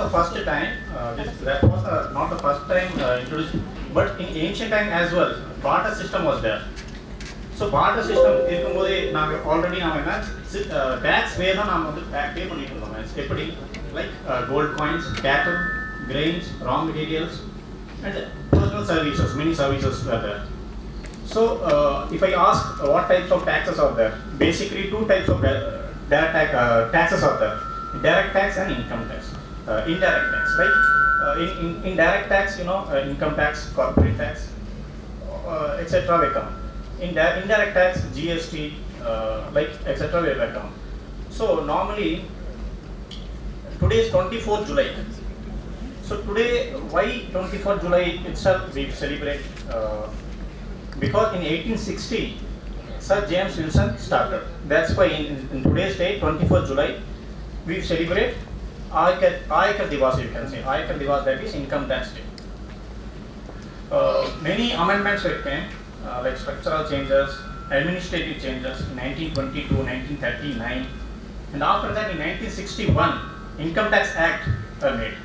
the first time, that was not the first time introduced, but in ancient time as well, barter system was there. So barter system இருக்கும்போதே நாங்க already நாம என்ன tax வே தான் நாம வந்து பே பண்ணிட்டு இருந்தோம். எப்படி like gold coins, cattle, grains, raw materials and personal services, many services were there. So if I ask what types of taxes are there, basically two types of direct taxes are there: direct tax and income tax. Indirect tax, right? In direct tax, income tax, corporate tax, etc. will come. In indirect tax, GST, like etc. will come. So normally today is 24th July. So today, why 24th July itself we celebrate? Because in 1860, Sir James Wilson started. That's why in today's day, 24th July, we celebrate Ayakar Divas, you can say. Ayakar Divas, that is income tax day. Many amendments were came, like structural changes, administrative changes in 1922, 1939, and after that in 1961, Income Tax Act were made.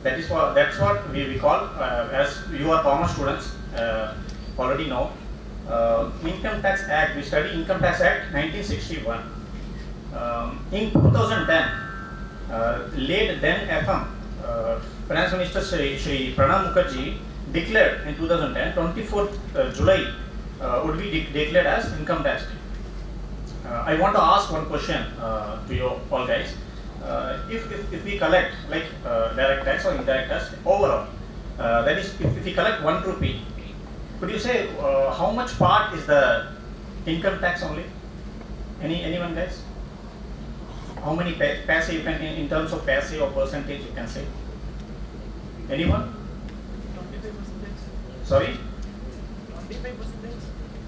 That's what we call, as you are commerce students, already know, Income Tax Act. We study Income Tax Act 1961. In 2010, late then FM, Finance Minister Sri Pranab Mukherjee declared in 2010, 24th July would be declared as Income Tax Day. I want to ask one question to you all guys. If we collect like direct tax or indirect tax overall, that is if we collect 1 rupee, could you say how much part is the income tax only? Anyone guys? How many paise you can, in terms of paise or percentage you can say? Anyone? 25%. Sorry?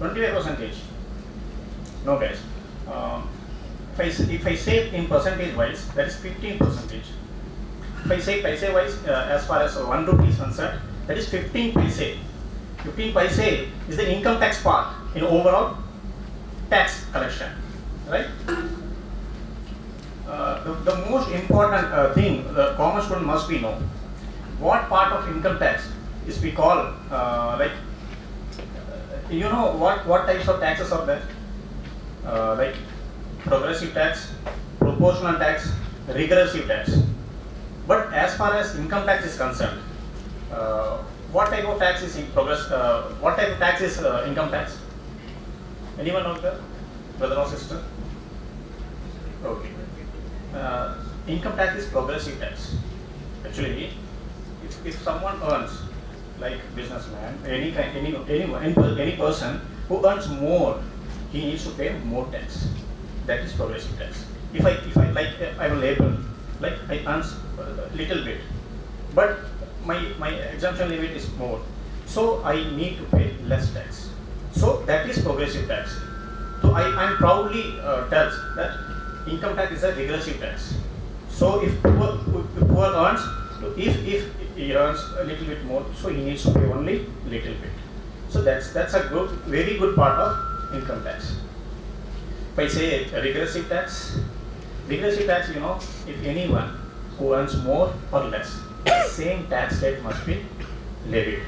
25%. 25%. No guys. If I say in percentage wise, that is 15%. If I say paise wise, as far as 1 rupee is concerned, that is 15 paise. 15 paise is the income tax part in overall tax collection, right? The most important thing the commerce student must be know, what part of income tax is we call like what types of taxes are there, like progressive tax, proportional tax, regressive tax. But as far as income tax is concerned, what type of tax is what type of tax is income tax? Anyone out there, brother or sister? Okay. Income tax is progressive tax. Actually, if someone earns, like businessman, any person who earns more, he needs to pay more tax. That is progressive tax. If I like, I will label, like I earn little bit, but my exemption limit is more, so I need to pay less tax. So that is progressive tax. So I'm proudly tells that income tax is a regressive tax. So if poor earns, if he earns a little bit more, so he needs to pay only little bit. So that's a very good part of income tax. If I say regressive tax, if anyone who earns more or less, the same tax rate must be levied.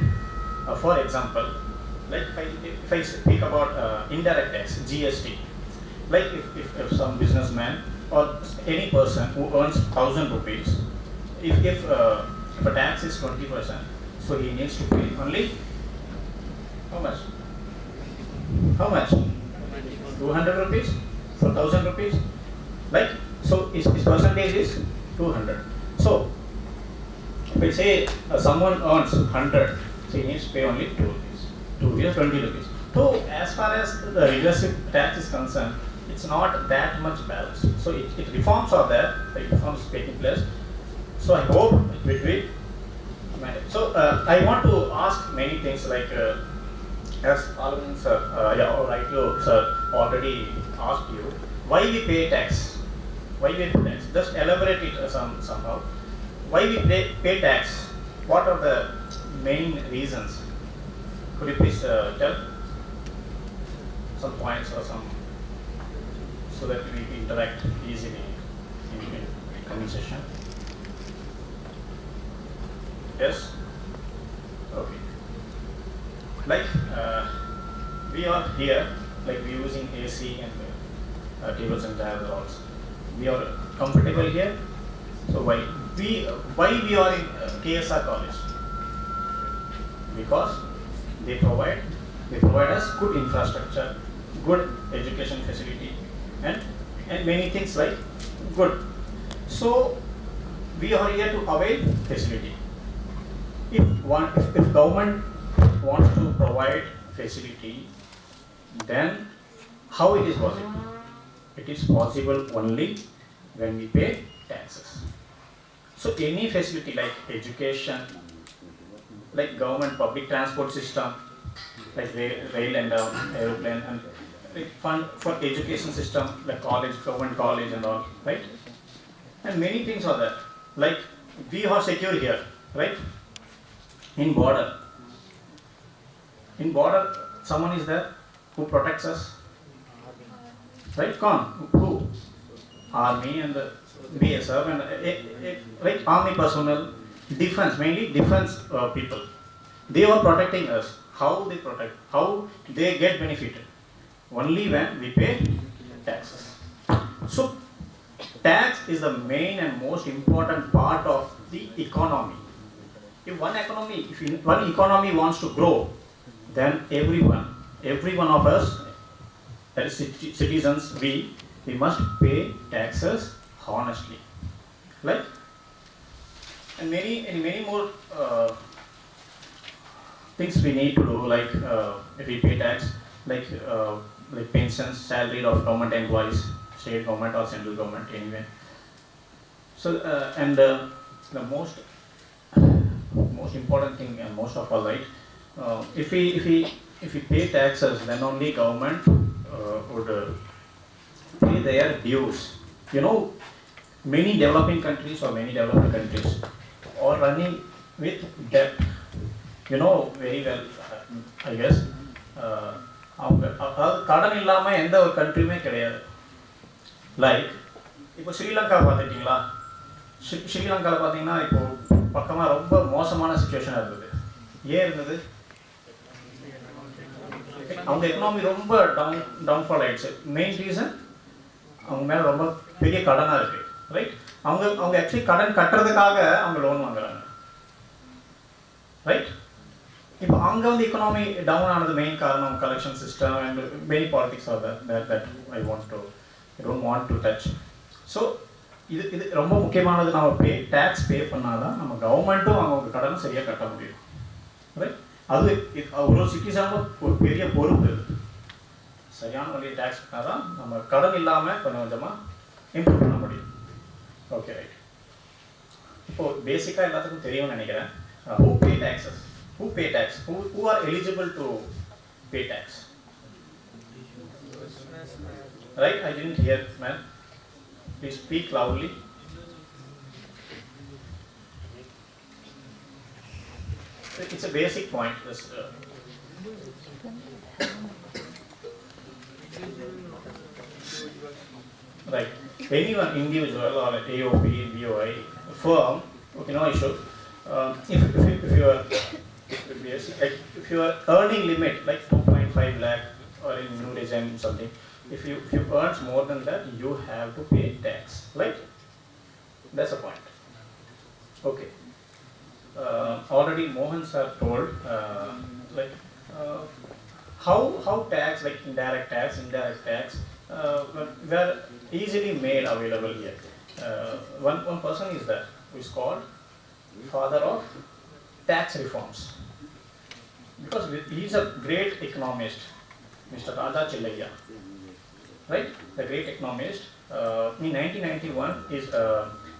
For example, like if I speak about indirect tax, GST, like if some businessman or any person who earns 1,000 rupees, if a tax is 20%, so he needs to pay only how much? 200 rupees for 1,000 rupees, like, so his percentage is 200. So if I say someone earns 100, so he needs to pay only 2 rupees, 20 rupees. So as far as the regressive tax is concerned, it's not that much balanced. So it reforms are there, the reforms taking place. So I hope it will be managed. So I want to ask many things, like as Alvin sir, sir already asked you, why we pay tax? Why we pay tax? Just elaborate it somehow. Why we pay tax? What are the main reasons? Could you please tell some points or some, so that we interact easily in conversation? Yes? Okay. Like we are here, like we using AC and tables and chairs also. We are comfortable here. So why we are in KSR college? Because they provide us good infrastructure, good education facility, and many things like good. So we are here to avail facility. If government wants to provide facility, then how it is possible? It is possible only when we pay taxes. So any facility like education, like government public transport system, like rail and aeroplane, and like fund for education system like college, government college and all, right? And many things are there. Like we are secure here, right? In border, someone is there who protects us, right? Who? Army and the BSF and right? Army personnel, defense, mainly defense people. They are protecting us. How they protect? How they get benefited? Only when we pay taxes. So tax is the main and most important part of the economy. If one economy wants to grow, then every one of us, that is citizens, we must pay taxes honestly, right? And many more things we need to do, like if we pay tax, like pensions, salary of government employees, state government or central government, anyway. So the most important thing, and most of all, right? If we pay taxes, then only government would pay their dues. You know, many developing countries or many developed countries are running with debt. You know very well, I guess. கடன் இல்லாம எந்த ஒரு கண்ட்ரியுமே கிடையாது. Like இப்போ ஸ்ரீலங்கா பார்த்துட்டீங்களா? ஸ்ரீலங்காவில் பார்த்தீங்கன்னா இப்போ பக்கமாக ரொம்ப மோசமான சுச்சுவேஷனாக இருந்தது. ஏன் இருந்தது? அவங்க எக்கனாமி ரொம்ப டவுன்ஃபால் ஆயிடுச்சு. மெயின் ரீசன் அவங்க மேலே ரொம்ப பெரிய கடனாக இருக்குது, ரைட்? அவங்க ஆக்சுவலி கடன் கட்டுறதுக்காக அவங்க லோன் வாங்குறாங்க, ரைட்? இப்போ அங்கே வந்து எக்கனாமி டவுன் ஆனது மெயின் காரணம் collection system and many politics are that I don't want to touch. So இது ரொம்ப முக்கியமானது. நம்ம டேக்ஸ் பே பண்ணாதான் நம்ம கவர்மெண்ட்டும் அவங்க கடனை சரியாக கட்ட முடியும், ரைட்? அது ஒரு சிட்டிசனும் ஒரு பெரிய பொறுப்பு. இது சரியான வழியை டேக்ஸ் பண்ணால் தான் நம்ம கடன் இல்லாமல் கொஞ்சம் கொஞ்சமாக இம்ப்ரூவ் பண்ண முடியும். Okay, right. இப்போது பேசிக்காக எல்லாத்துக்கும் தெரியும்னு நினைக்கிறேன். Who pay taxes? Who pay tax? Who are eligible to pay tax? Right? I didn't hear, man. Please speak loudly. It's a basic point. Right. Anyone, individual or AOP, BOI, firm, okay, no issue. If you are earning limit like 2.5 lakh or in new regime something, if you earn more than that, you have to pay tax, right? That's a point. Okay. Already Mohan sir told how tax, like indirect tax were easily made available here. One person is there who is called father of tax reforms, because he is a great economist, Mr. Radhakrishnan, right? The great economist. In 1991,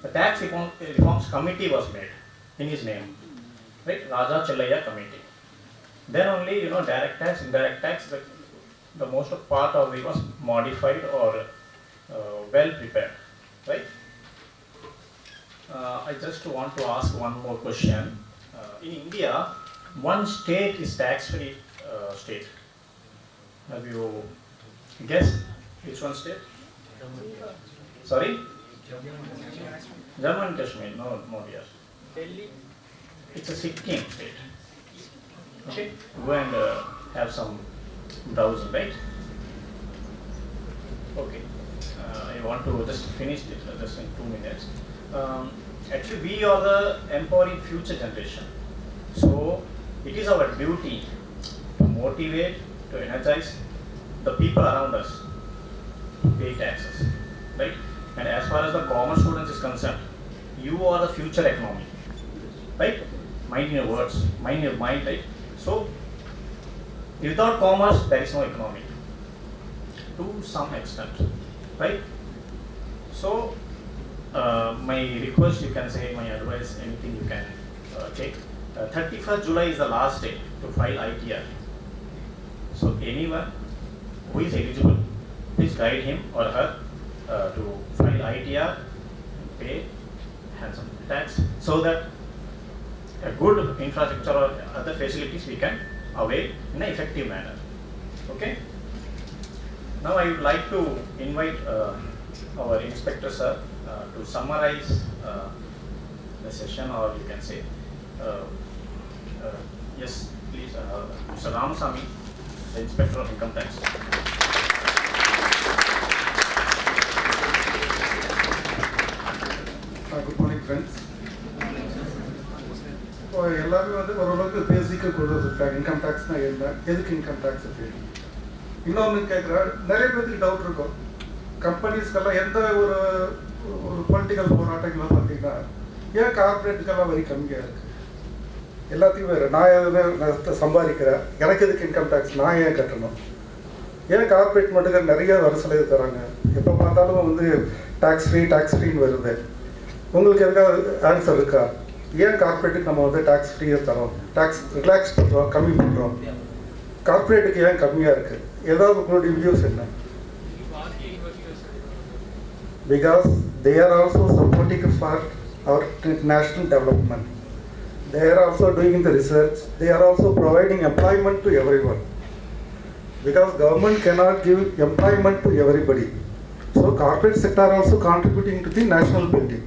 the tax reforms committee was made in his name, right? Radhakrishnan committee. Then only, direct tax, indirect tax, the most of part of it was modified or well prepared, right? I just want to ask one more question. In India, one state is tax-free state. Have you guessed which one state? Sorry? Jammu and Kashmir. No, dear. Delhi. It's a Sikkim state. Okay, go and have some browsing, right? Okay, I want to just finish it just in 2 minutes. Actually, we are the empowering future generation. So, it is our duty to motivate, to energize the people around us to pay taxes, right? And as far as the commerce students is concerned, you are the future economy, right? Mind your words, mind your mind, right? So, without commerce, there is no economy, to some extent, right? So, my request, you can say, my advice, anything you can take. 31st July is the last day to file ITR. So, anyone who is eligible, please guide him or her to file ITR, pay handsome tax, so that a good infrastructure or other facilities we can avail in an effective manner. Okay. Now I would like to invite our inspector sir to summarize the session, or you can say, yes, please, Mr. Ramasamy, the inspector of income tax. Good morning, friends. எல்லாரும் வந்து ஓரளவுக்கு பேசிக்காக கொண்டு வந்துருக்காங்க. Income டேக்ஸ்னா என்ன, எதுக்கு income tax அப்படின்னு. இன்னொன்று கேட்குறேன், நிறைய பேருக்கு டவுட் இருக்கும். கம்பெனிஸ்க்கெல்லாம் எந்த ஒரு பொலிட்டிக்கல் போராட்டங்களும் பார்த்தீங்கன்னா, ஏன் கார்பரேட்டுக்கெல்லாம் வரி கம்மியாக இருக்குது? எல்லாத்தையும் வேறு நான் சம்பாதிக்கிறேன், எனக்கு எதுக்கு இன்கம் டேக்ஸ், நான் ஏன் கட்டணும்? ஏன் கார்பரேட் மட்டும் நிறைய வரிசலை தராங்க? எப்போ பார்த்தாலும் வந்து டேக்ஸ் ஃப்ரீன்னு வருது. உங்களுக்கு எதுக்காவது ஆன்சர் இருக்கா? ஏன் கார்பரேட்டுக்கு நம்ம வந்து டேக்ஸ் ஃப்ரீயாக தரோம், டேக்ஸ் ரிலாக்ஸ் பண்ணுறோம், கம்மி பண்ணுறோம்? கார்பரேட்டுக்கு ஏன் கம்மியாக இருக்குது? ஏதாவது உங்களுடைய வியூஸ் என்ன? Because they are also supporting for our national development. They are also doing the research. They are also providing employment to everyone. Because government cannot give employment to everybody. So corporate sector are also contributing to the national building.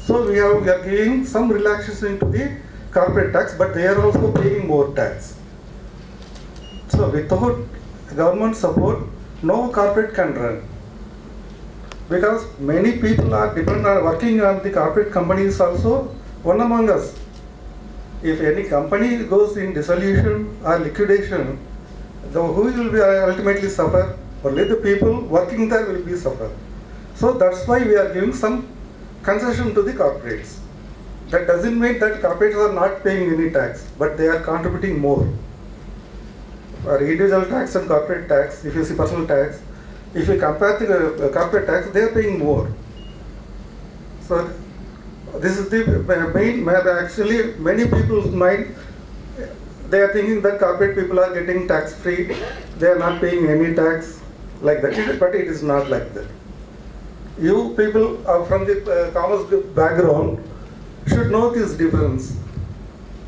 So we are giving some relaxation to the corporate tax, but they are also paying more tax. So without government support, no corporate can run. Because many people are working on the corporate companies also, one among us. If any company goes in dissolution or liquidation, who will be ultimately suffer? Only the people working there will be suffer. So that's why we are giving some concession to the corporates. That doesn't mean that corporates are not paying any tax, but they are contributing more. For individual tax and corporate tax, if you see personal tax, if you compare the corporate tax, they are paying more. So this is the main, actually many people's mind, they are thinking that corporate people are getting tax free, they are not paying any tax like that, but it is not like that. You people are from the commerce background should know this difference.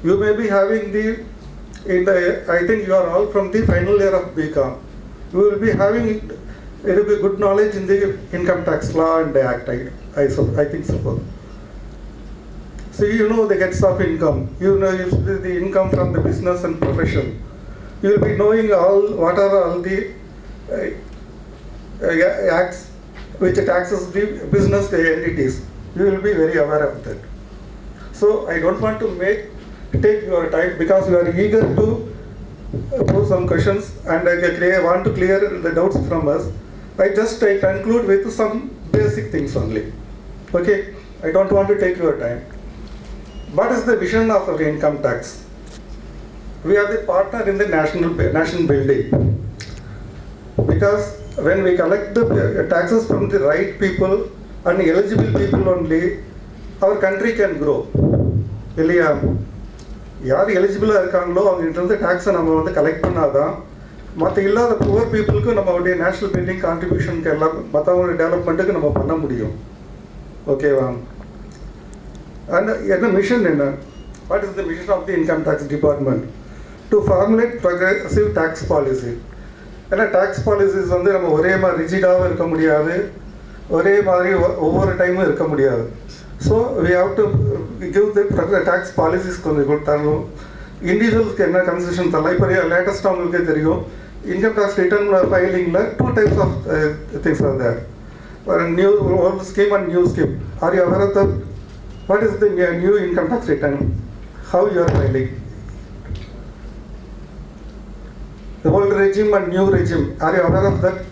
You may be having I think you are all from the final year of B.Com. You will be having it will be good knowledge in the income tax law and the act, I think so. So you know the gets of income, you know the income from the business and profession. You will be knowing what are all the acts which taxes the business entities. You will be very aware of that. So I don't want to take your time, because you are eager to pose some questions and I want to clear the doubts from us. I conclude with some basic things only. Okay, I don't want to take your time. What is the vision of our income tax? We are the partner in the national building. Because when we collect the taxes from the right people and eligible people only, our country can grow. இல்லையா? யார் எலிஜிபிளாக இருக்காங்களோ அவங்ககிட்ட டேக்ஸை நம்ம வந்து collect பண்ணாதான் மற்ற இல்லாத poor பீப்புளுக்கு நம்மளுடைய நேஷனல் பில்டிங் கான்ட்ரிபியூஷனுக்கு எல்லாம் மற்றவங்களுடைய டெவலப்மெண்ட்டுக்கு நம்ம பண்ண முடியும். ஓகேவா? அண்ட் என்ன மிஷன் என்ன? What is the mission of the income tax department? To formulate progressive tax policy. ஏன்னா டேக்ஸ் பாலிசிஸ் வந்து நம்ம ஒரே மாதிரி ரிஜிடாகவும் இருக்க முடியாது, ஒரே மாதிரி ஒவ்வொரு டைமும் இருக்க முடியாது. So we have to give the tax policies individuals can concession latest income tax return filing 2 types of things are there. New old scheme and new scheme. Are you aware of that? What is the new income tax return? How you are filing? The old regime and new regime. Are you aware of that?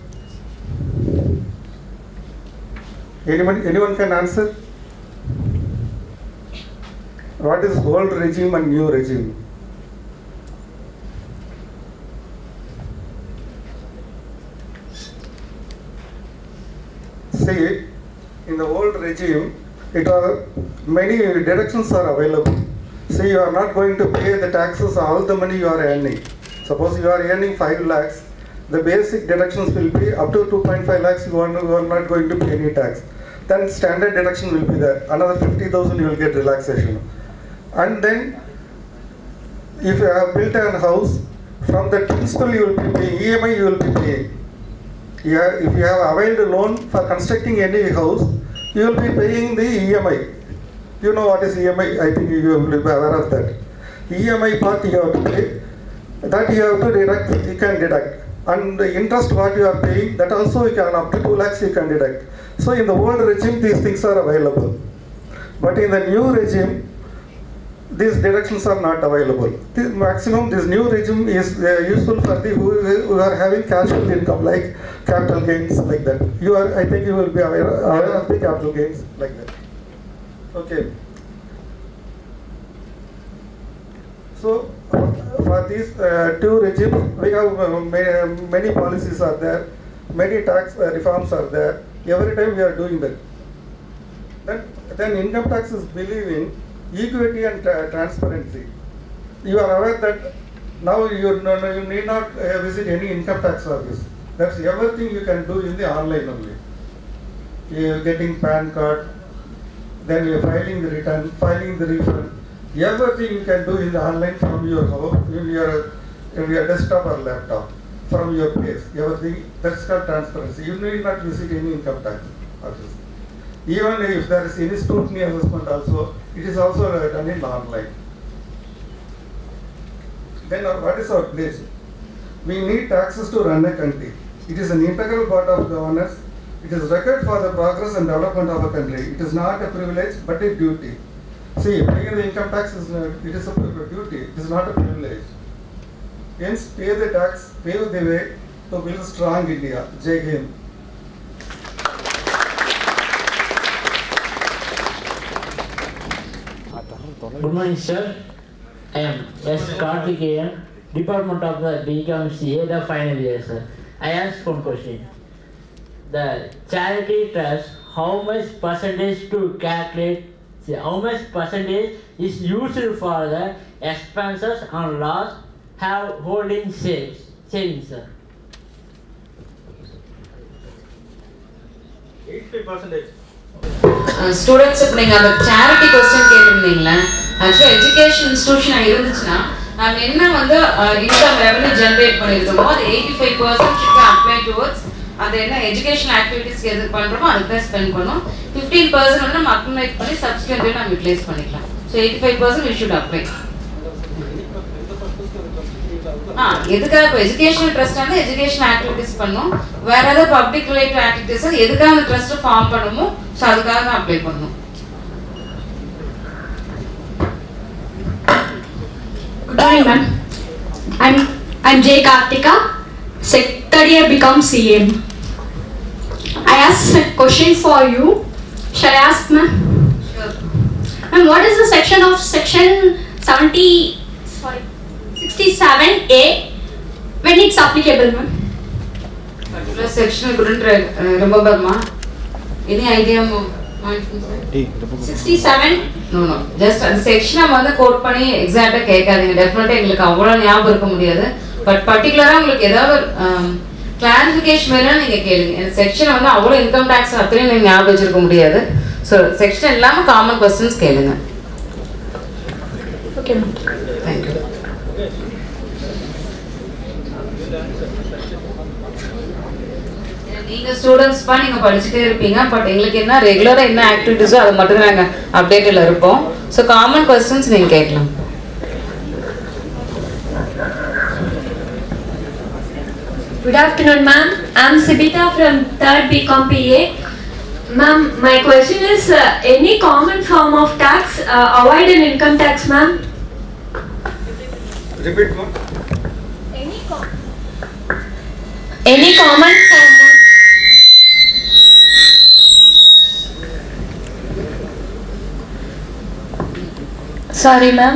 Anyone can answer? What is old regime and new regime? See, in the old regime, many deductions are available. See, you are not going to pay the taxes all the money you are earning. Suppose you are earning 5 lakhs, the basic deductions will be up to 2.5 lakhs. You are not going to pay any tax. Then standard deduction will be there. Another 50,000 you will get relaxation. And then, if you have built a house, from the principal you will be paying, EMI you will be paying. If you have availed a loan for constructing any house, you will be paying the EMI. You know what is EMI? I think you will be aware of that. EMI part you have to pay, that you have to deduct, you can deduct. And the interest what you are paying, that also you can, up to 2 lakhs you can deduct. So in the old regime, these things are available. But in the new regime, these deductions are not available. The maximum, this new regime is useful for the who are having casual income, like capital gains, like that. I think you will be aware of the capital gains, like that. Okay. So for these 2 regimes, we have many policies are there, many tax reforms are there. Every time we are doing that. Then income tax is believing equity and transparency. You are aware that now you need not visit any income tax office. That's everything you can do in the online only. You are getting PAN card, then you are filing the return, filing the refund. Everything you can do in the online from your home, in your desktop or laptop, from your place. Everything, that's called transparency. You need not visit any income tax office. Even if there is any scrutiny assessment also, it is also done in online. Then what is our pledge? We need taxes to run a country. It is an integral part of governance. It is required for the progress and development of a country. It is not a privilege but a duty. See, paying the income tax is a duty. It is not a privilege. Hence, pay the tax, pave the way to build a strong India. Jai Hind. Good morning, sir. I am S.Sri, Department of the B.Sc, the final year, sir. I ask one question. The charity trust, how much percentage to calculate? See, how much percentage is used for the expenses and loss have holding savings, sir? 85%. Students இப்போ நீங்கள் அந்த charity question கேட்டிருந்தீங்களே, ஆக்சுவலாக education இன்ஸ்டியூஷனாக இருந்துச்சுன்னா நம்ம என்ன income revenue generate பண்ணியிருக்கோமோ அது 85% should be applied towards அந்த என்ன எஜுகேஷன் ஆக்டிவிட்டீஸ்க்கு எது பண்ணுறோமோ அதுக்கு தான் ஸ்பெண்ட் பண்ணோம். 15% நம்ம அக்குமுலேட் பண்ணி சப்ஸ்கிரிப்டிவ் நம்ம யூட்டிலைஸ் பண்ணிக்கலாம். So 85% we should apply. எதுக்காக இப்போ எஜுகேஷனல் ட்ரஸ்ட் வந்து எஜுகேஷன் ஆக்டிவிட்டிஸ் பண்ணும், வேற ஏதாவது பப்ளிக் ரிலேட்டட் ஆக்டிவிட்டிஸ் எதுக்காக அந்த ட்ரஸ்ட் ஃபார்ம் பண்ணுமோ ஸோ அதுக்காக தான் அப்ளை பண்ணணும். Good morning, ma'am. I'm J. Kartika, third year become CM. I ask a question for you. Shall I ask, ma'am? Sure. Ma'am, what is the section of section 67A when it's applicable, ma'am? Particular section I couldn't remember, ma. Any idea, ma'am? 67. No. Just அந்த செக்ஷனை வந்து code பண்ணி எக்ஸாக்டாக கேட்காதீங்க. டெஃபினட்டாக எங்களுக்கு அவ்வளோ ஞாபகம் இருக்க முடியாது. பட் பர்டிகுலராக உங்களுக்கு ஏதாவது கிளாரிஃபிகேஷன் வேணும்னா நீங்கள் கேளுங்க. இந்த செக்ஷனை வந்து அவ்வளோ இன்கம் டேக்ஸ் அத்தனையும் நீங்கள் ஞாபகம் வச்சிருக்க முடியாது. ஸோ செக்ஷன் இல்லாமல் காமன் கொஸ்டின்ஸ் கேளுங்க. Okay, ma'am. தேங்க்யூ. நீங்கள் ஸ்டூடெண்ட்ஸ்ப்பா நீங்கள் படிச்சுட்டே இருப்பீங்க. பட் எங்களுக்கு என்ன ரெகுலராக என்ன ஆக்டிவிட்டீஸோ அது மட்டும் நாங்கள் அப்டேட்டில் இருப்போம். ஸோ காமன் கொஸ்டின்ஸ் நீங்கள் கேட்கலாம். Good afternoon, ma'am. I'm Sibita from 3rd BCom PA. Ma'am, my question is any common form of tax avoid in income tax, ma'am? Repeat one. Any common form of... Sorry, ma'am.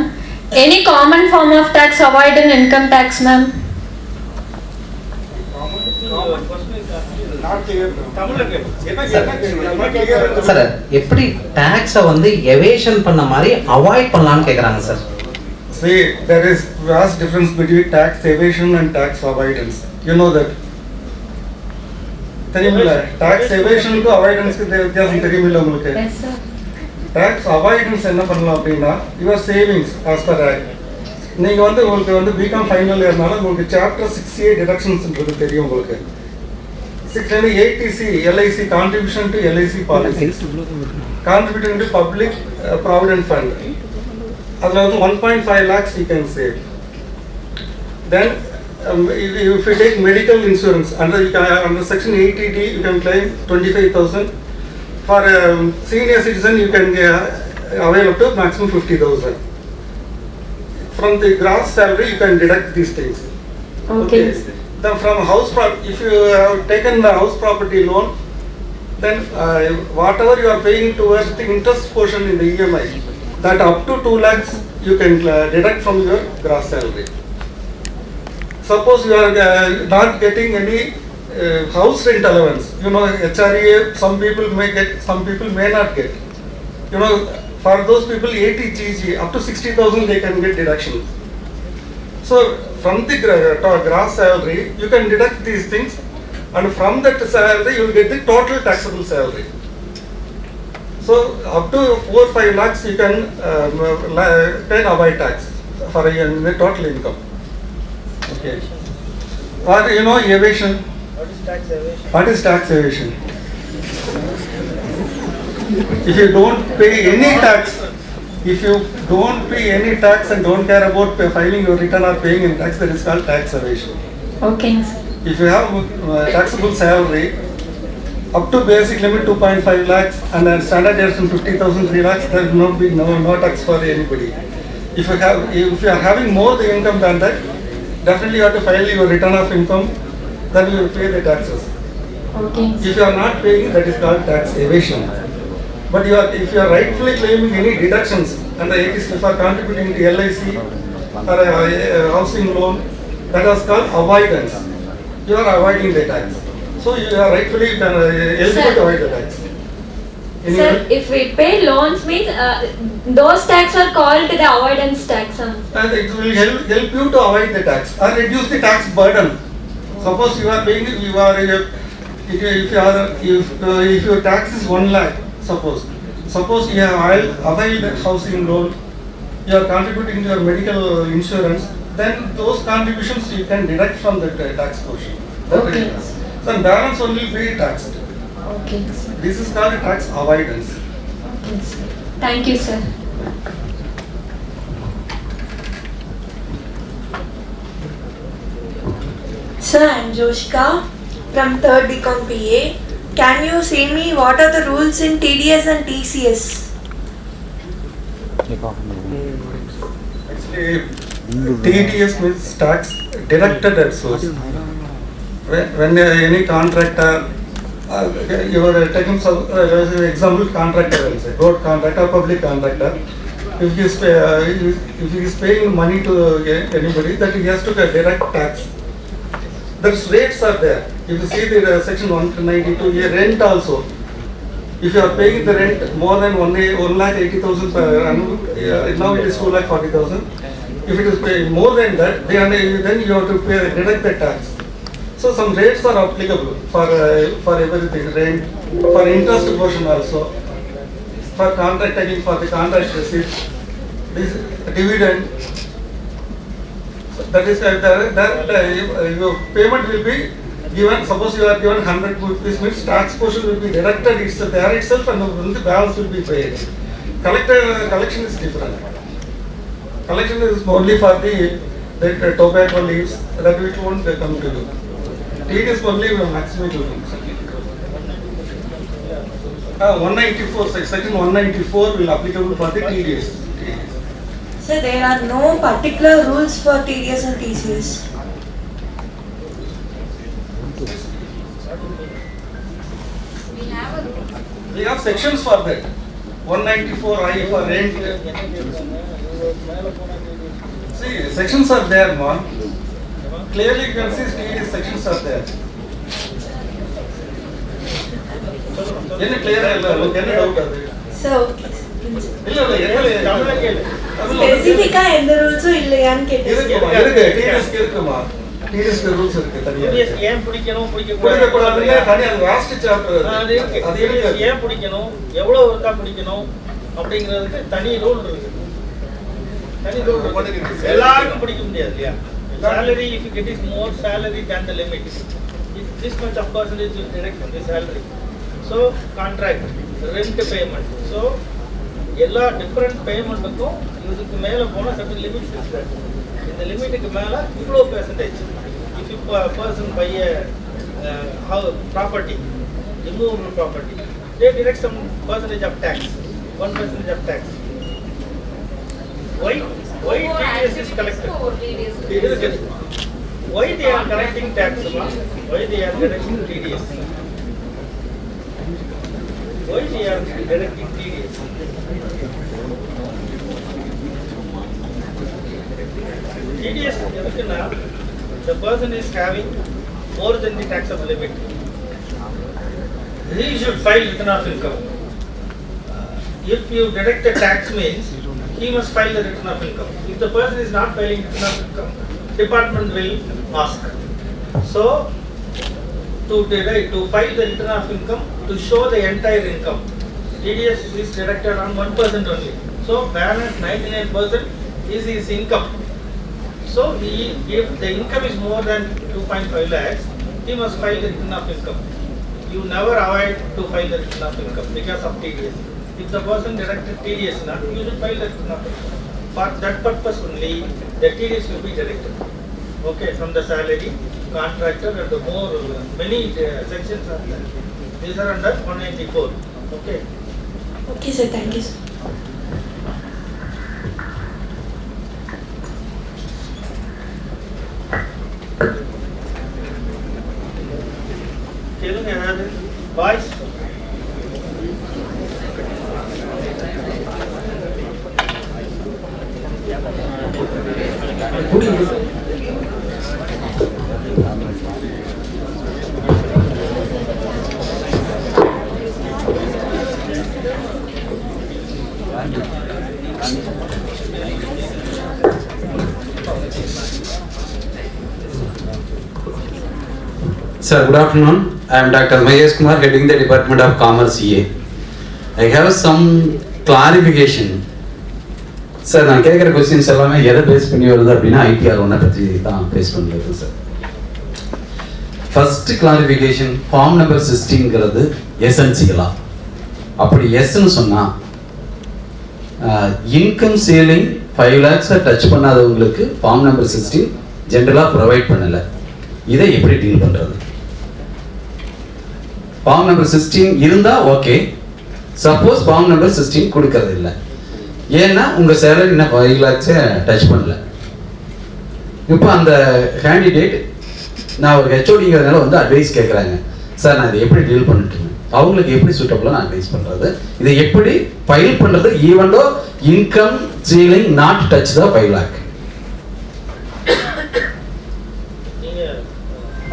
Any common form of tax avoid in income tax, ma'am? Sir எப்படி டாக்ஸை வந்து evasion பண்ண மாதிரி avoid பண்ணலாம்னு கேக்குறாங்க sir. See, there is vast difference between tax evasion and tax avoidance. You know that. தெரியுமில்ல, tax evasion க்கு avoidance க்கு வித்தியாசம் தெரியுமில்ல உங்களுக்கு? Yes, sir. Tax avoidance என்ன பண்ணலாம் அப்படின்னா, your savings as per act. நீங்க வந்து உங்களுக்கு வந்து பிகாம் ஃபைனல் இயர்னால உங்களுக்கு சாப்டர் 6A டிடக்ஷன்ஸ்ன்றது தெரியும் உங்களுக்கு. 6 ATC LIC contribution to LIC policies, contributing to public provident fund. அதுல வந்து 1.5 lakhs you can save. Then if you take medical insurance under section 80D you can claim 25,000. For a senior citizen you can avail up to maximum 50,000. From the gross salary you can deduct these things. Okay. Then from house if you have taken the house property loan, then whatever you are paying towards the interest portion in the EMI, that up to 2 lakhs you can deduct from your gross salary. Suppose you are not getting any house rent allowance, you know, HRA some people may get, some people may not get. You know, for those people 80 GG up to 60,000 they can get deduction. So from the gross salary you can deduct these things, and from that salary you will get the total taxable salary. So up to 4-5 lakhs you can avoid tax for the total income. Okay. Or you know evasion. What is tax evasion? What is tax evasion? If you don't pay any tax, if you don't pay any tax and don't care about filing your return or paying in tax, that is called tax evasion. Okay. If you have taxable salary up to basic limit 2.5 lakhs and then standard deduction 50,000, 3 lakhs, there will not be no tax for anybody. If you are having more the income than that, definitely you have to file your return of income, then you will pay the taxes. Okay. If you are not paying, that is called tax evasion. But if you are rightfully claiming any deductions and the ATC for contributing to LIC or a housing loan, that is called avoidance. You are avoiding the tax. So you are rightfully eligible to avoid the tax. Sir, if we pay loans means those tax are called the avoidance tax. And it will help you to avoid the tax or reduce the tax burden. Suppose you are paying, if your tax is 1 lakh, suppose you have availed housing loan, you are contributing to your medical insurance, then those contributions you can deduct from the tax portion. Okay. Then balance only be taxed. Okay. This is called tax avoidance. Okay, sir. Thank you, sir. Sir, I am Joshika from 3rd BCom PA. Can you say me what are the rules in TDS and TCS? Actually, TDS means tax deducted at source. When any contractor, you are taking some example contractor, road contractor, public contractor. If he is paying money to anybody, that he has to deduct tax. The rates are there. If you see the section 192, rent also. If you are paying the rent more than 1,80,000 per annum, now it is 2,40,000. If it is more than that, then you have to deduct the tax. So some rates are applicable for everything, rent, for interest portion also, for contract taking, for the contract receipts, this dividend. That is your payment will be given. Suppose you are given 100 rupees, means tax portion will be deducted there itself, and the balance will be paid. Collection is different. Collection is only for the tobacco leaves, that it won't come to you. TDS only maximum to you. 194, section 194 will applicable for the TDS. So there are no particular rules for TDS and TCS. We have sections for that. 194I for rent. See, sections are there, man. Clearly you can see TDS sections are there. Any clear any doubt? So specific எந்த ரூல்ஸும் இல்லையான்னு இருக்குமா TDS rules இருக்கு தனியா ஏன் பிடிக்கணும் பிடிக்க கூடாதுங்க தனியா அது வாஸ்ட் சாப்டர் அது ஏன் பிடிக்கணும் எவ்வளவு ஒருக்கா பிடிக்கணும் அப்படிங்கிறதுக்கு தனி ரூல் இருக்கு எல்லாருக்கும் பிடிக்க முடியாது இல்லையா salary if you get is more salary than the limit this much of percentage will direct from the salary so contract rent payment so எல்லா டிஃபரண்ட் பேமெண்ட்டுக்கும் இதுக்கு மேலே போனால் certain limits இருக்கு இந்த லிமிட்டுக்கு மேலே இவ்வளோ percentage if you person buy a property immovable property they direct some percentage of tax 1% of tax why TDS is collected why they are collecting tax why they are collecting TDS why they are collecting TDS TDS the person is having more than the taxable limit. He should file return of income. If you deduct the tax means he must file the return of income. If the person is not filing return of income, department will ask. So to file the return of income to show the entire income, TDS is deducted on 1% only. So balance 99% is his income. So if the income is more than 2.5 lakhs, he must file the return of income. You never avoid to file the return of income because of TDS. If the person deducted TDS, you should file the return of income. For that purpose only, the TDS will be deducted. Okay, from the salary, contractor, and the more many sections are there. These are under 194. Okay. Okay, sir. Thank you, sir. Boys. Sir, good afternoon. I am Dr.S.MAHESKUMAR, heading the Department of Commerce CA. I have some clarification. Sir, நான் கேட்குற questions எல்லாமே எதை base பண்ணி வருது அப்படின்னா ITR ஒன்றை பற்றி தான் பேஸ் பண்ணிருக்கு sir. First clarification, form number 16ங்கிறது எசென்சியலா? அப்படி எஸ்ன்னு சொன்னால் இன்கம் சீலிங் 5 lakhs டச் பண்ணாதவங்களுக்கு ஃபார்ம் நம்பர் 16 ஜென்ரலாக ப்ரொவைட் பண்ணலை. இதை எப்படி டீல் பண்ணுறது? ஃபார்ம் நம்பர் 16 இருந்தால் ஓகே. சப்போஸ் ஃபார்ம் நம்பர் 16 கொடுக்கறது இல்லை, ஏன்னா உங்கள் சேலரி இன்னும் 5 lakhs டச் பண்ணல. இப்போ அந்த கேண்டிடேட் நான் ஒரு ஹெச்ஓடிங்கிறதுனால வந்து அட்வைஸ் கேட்குறாங்க, சார் நான் இதை எப்படி டீல் பண்ணிட்டு அவங்களுக்கு எப்படி சூட்டபுளாக நான் அட்வைஸ் பண்ணுறது, இதை எப்படி ஃபைல் பண்ணுறது even though income ceiling not touch the 5 lakh?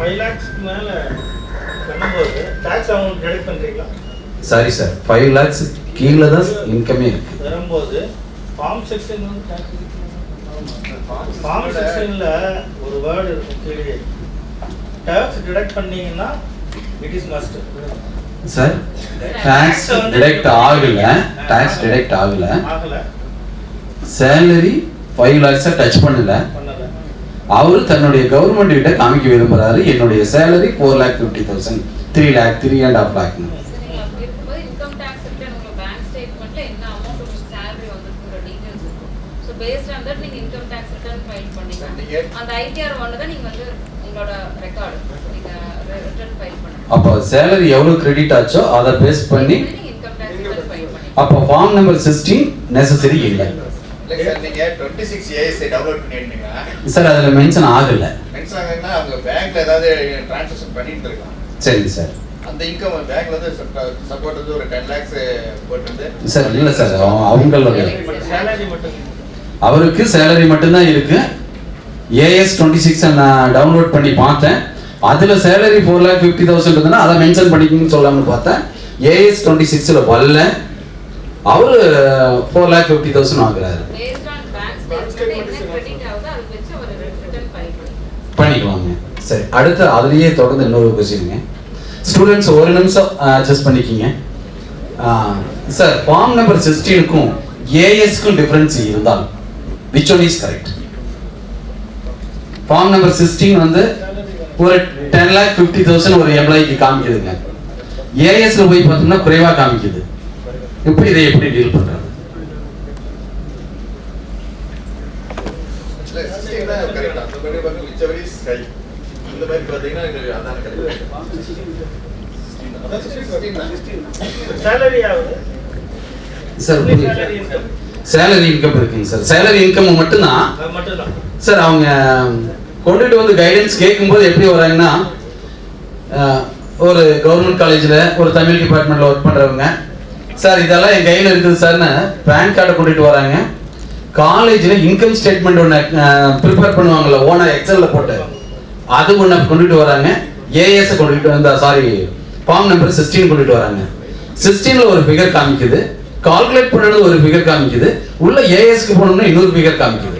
5 lakhs மேல பண்ணும்போது டாக்ஸ் அமௌண்ட் டிடக்ட் பண்றீங்களா? சாரி சார், 5 lakhs கீழே தான் இன்கமே இருக்கு. வரும்போது ஃபார்ம் 16 வந்து ஃபார்ம் 16ல ஒரு வேர்ட் இருக்கும், கீழே டாக்ஸ் டிடக்ட் பண்ணீங்கன்னா it is must. Sir tax deduct ஆகல, டாக்ஸ் டிடக்ட் ஆகல, சேலரி 5 lakhs டச் பண்ணல. அவரு தன்னுடைய கவர்மெண்ட் கிட்ட காமிக்க விரும்புறாரு, என்னுடைய சேலரி 4,50,000, 3 lakh, 3.5 lakh. அந்த ஐடிஆர் 1 தான் நீங்க வந்து உங்களோட ரெக்கார்ட் நீங்க ரிட்டர்ன் ஃபைல் பண்ணணும். அப்போ சேலரி எவ்வளவு கிரெடிட் ஆச்சோ அதை பேஸ் பண்ணி இன்கம் டாக்ஸ் ரிட்டர்ன் ஃபைல் பண்ணி. அப்போ ஃபார்ம் நம்பர் 16 நெசசரி இல்லை. இல்ல சார், நீங்க 26 ASI டவுன்லோட் பண்ணிருந்தீங்க சார், அதுல மென்ஷன் ஆகல. மென்ஷன் ஆகலன்னா அவங்க பேங்க்ல ஏதாவது ட்ரான்சாக்ஷன் பண்ணிட்டு இருக்கலாம். சரிங்க சார். அந்த இன்கம் பேங்க்ல வந்து சப்போர்ட் வந்து ஒரு 10 lakhs போட்டுருந்து. சார் இல்ல சார், அவங்களோட சேலரி மட்டும் அவருக்கு சேலரி மட்டும்தான் இருக்கு. AS 26 நான் டவுன்லோட் பண்ணி பார்த்தேன். அதுல சேலரி 4,50,000 இருந்ததுன்னா அதை மென்ஷன் பண்ணிக்கணும்னு சொல்லாமனு பார்த்தேன். AS 26ல வரல. அவரு 4,50,000 வாங்குறாரு. பேஸ்ட் ஆன் பேங்க் ஸ்டேட்மென்ட் என்ன கிரெடிட் ஆகுதோ அதை வெச்சு அவர் ரிட்டர்ன் ஃபைல் பண்ணிக்கலாங்க. சரி, அடுத்து அதுலயே தொடர்ந்து இன்னொரு கொஸ்டினுங்க. ஸ்டூடெண்ட்ஸ் ஒரு நிமிஷம் அட்ஜஸ்ட் பண்ணிக்கிங்க. சார், ஃபார்ம் நம்பர் 16க்கும் ASக்கும் டிஃபரன்ஸ் இருந்தால் which one is correct? Form number 16 வந்து ஒரு 10,50,000 ஒரு எம்ப்ளாய்க்கு காமிக்குதுங்க. ASல போய் பார்த்தோம்னா குறைவா காமிக்குது. இப்போ இதை எப்படி டீல் பண்றது? கரெக்ட்டா அந்த மாதிரி வந்து whichever is high இந்த மாதிரி பாத்தீங்கன்னா இது அதான கரெக்ட். சேலரி ஆகுது சார், சேலரி இன்கம் இருக்குங்க சார். சேலரி இன்கம் மட்டும்தான் மட்டும்தான் சார். அவங்க கொண்டுட்டு வந்து கைடன்ஸ் கேட்கும்போது எப்படி வராங்கன்னா, ஒரு கவர்மெண்ட் காலேஜில் ஒரு தமிழ் டிபார்ட்மெண்ட்டில் ஒர்க் பண்ணுறவங்க, சார் இதெல்லாம் என் கையில் இருக்குது சார்னு பேன் கார்டை கொண்டுட்டு வராங்க. காலேஜில் இன்கம் ஸ்டேட்மெண்ட் ஒன்று ப்ரிப்பேர் பண்ணுவாங்கள்ல, ஓனர் எக்ஸலில் போட்டு, அது ஒன்று கொண்டுட்டு வராங்க. ஏஎஸை கொண்டுட்டு வந்தா, சாரி ஃபார்ம் நம்பர் 16 கொண்டுட்டு வராங்க. 16ல ஒரு ஃபிகர் காமிக்குது, கால்குலேட் பண்ணது ஒரு ஃபிகர் காமிக்குது, உள்ள ஏஎஸ்க்கு போனோம்னா இன்னொரு ஃபிகர் காமிக்குது.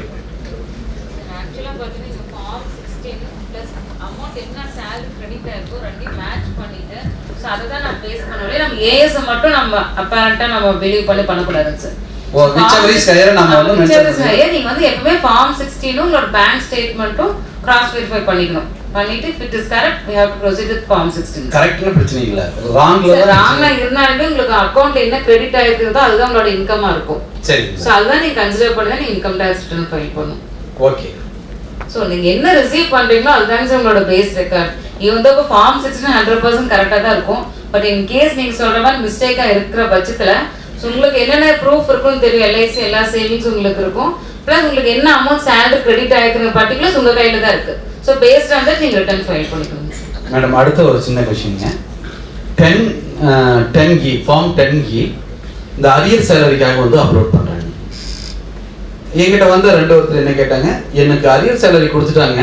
ஆக்சுவலா பாத்தீங்கன்னா ஃபார்ம் 16 பிளஸ் அமௌண்ட் என்ன salary credit ஆயிருக்கோ ரெண்டையும் மேட்ச் பண்ணிட்டு சோ அத தான் நான் பேஸ் பண்ணவே நம்ம ஏஎஸ் மட்டும் நம்ம அப்பரண்டா நம்ம பிலீவ் பண்ண கூடாதுங்க sir. Oh whichever is higher நம்ம வந்து மென்ஷன் பண்ணி நீங்க வந்து எப்பவுமே ஃபார்ம் 16 உங்களோட பேங்க் ஸ்டேட்மென்ட்டும் கிராஸ் வெரிஃபை பண்ணிக்கணும். பண்ணிட்டு if it is correct we have to proceed with form 16. கரெக்ட்னா பிரச்சனை இல்ல. ராங்ல இருந்தாலுமே உங்களுக்கு அக்கவுண்ட்ல என்ன கிரெடிட் ஆயிருக்குதோ அதுதான் உங்களோட இன்கமா இருக்கும். சரி. சோ அதுதான் நீங்க கன்சிடர் பண்ணி தான் நீங்க இன்கம் டாக்ஸ் ரிட்டர்ன் ஃபைல் பண்ணணும். ஓகே. சோ நீங்க என்ன ரிசீவ் பண்றீங்களோ அதுதான் உங்களோட base record. Even though form 16 100% கரெக்ட்டா தான் இருக்கும். பட் இன் கேஸ் நீங்க சொல்ற மாதிரி மிஸ்டேக்கா இருக்கிற பட்சத்துல சோ உங்களுக்கு என்னென்ன ப்ரூஃப் இருக்குன்னு தெரியும். LIC எல்லா சேவிங்ஸ் உங்களுக்கு இருக்கும். பிளஸ் உங்களுக்கு என்ன அமௌண்ட் salary credit ஆயிருக்குற பர்టిక్యులர்ஸ் உங்க கையில தான் இருக்கு. சோ பேஸ்ட் ஆன் தட் நீங்க ரிட்டர்ன் ஃபைல் பண்ணிக்கணும். மேடம், அடுத்த ஒரு சின்ன क्वेश्चनங்க. 10E ஃபார்ம் 10E இந்த அரியர் சேலரிக்காக வந்து அப்லோட் பண்றாங்க. என்கிட்ட வந்து ஒருத்தர் என்ன கேட்டாங்க, எனக்கு அரியர் சேலரி கொடுத்துட்டாங்க,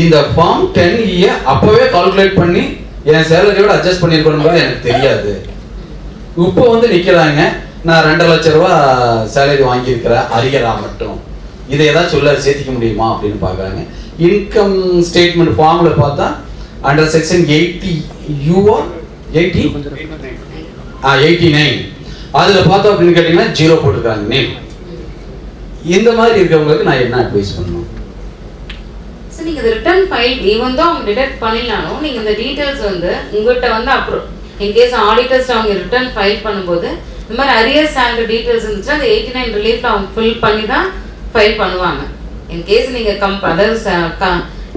இந்த ஃபார்ம் 10E அப்பவே கால்குலேட் பண்ணி என் சேலரியோட அட்ஜஸ்ட் பண்ணிருக்கணும்னு எனக்கு தெரியாது. இப்போ வந்து நிக்கிறாங்க, நான் 2 லட்சம் ரூபாய் சேலரி வாங்கியிருக்கிறேன் அரியரா மட்டும், இதை ஏதாவது சொல்ல சேர்த்திக்க முடியுமா அப்படின்னு பார்க்குறாங்க. இன்கம் ஸ்டேட்மெண்ட் ஃபார்ம்ல பார்த்தா அண்டர் செக்ஷன் 89 அதுல பார்த்தோம் அப்படின்னு கேட்டீங்கன்னா 0 போட்டிருக்காங்க நேம். இந்த மாதிரி இருக்கவங்களுக்கு நான் என்ன அட்வைஸ் பண்ணணும்? சோ நீங்க ரிட்டர்ன் ஃபைல் ஈவன் தோ அவங்க டிடெக்ட் பண்ணினாலும் நீங்க இந்த டீடைல்ஸ் வந்து உங்ககிட்ட வந்து அப்ரூவ் இன் கேஸ் ஆடிட்டர்ஸ் அவங்க ரிட்டர்ன் ஃபைல் பண்ணும்போது இந்த மாதிரி அரியர் salary டீடைல்ஸ் இருந்துச்சுன்னா அந்த 89 ரிலீஃப்ல அவங்க ஃபில் பண்ணி தான் ஃபைல் பண்ணுவாங்க. இன் கேஸ் நீங்க அதாவது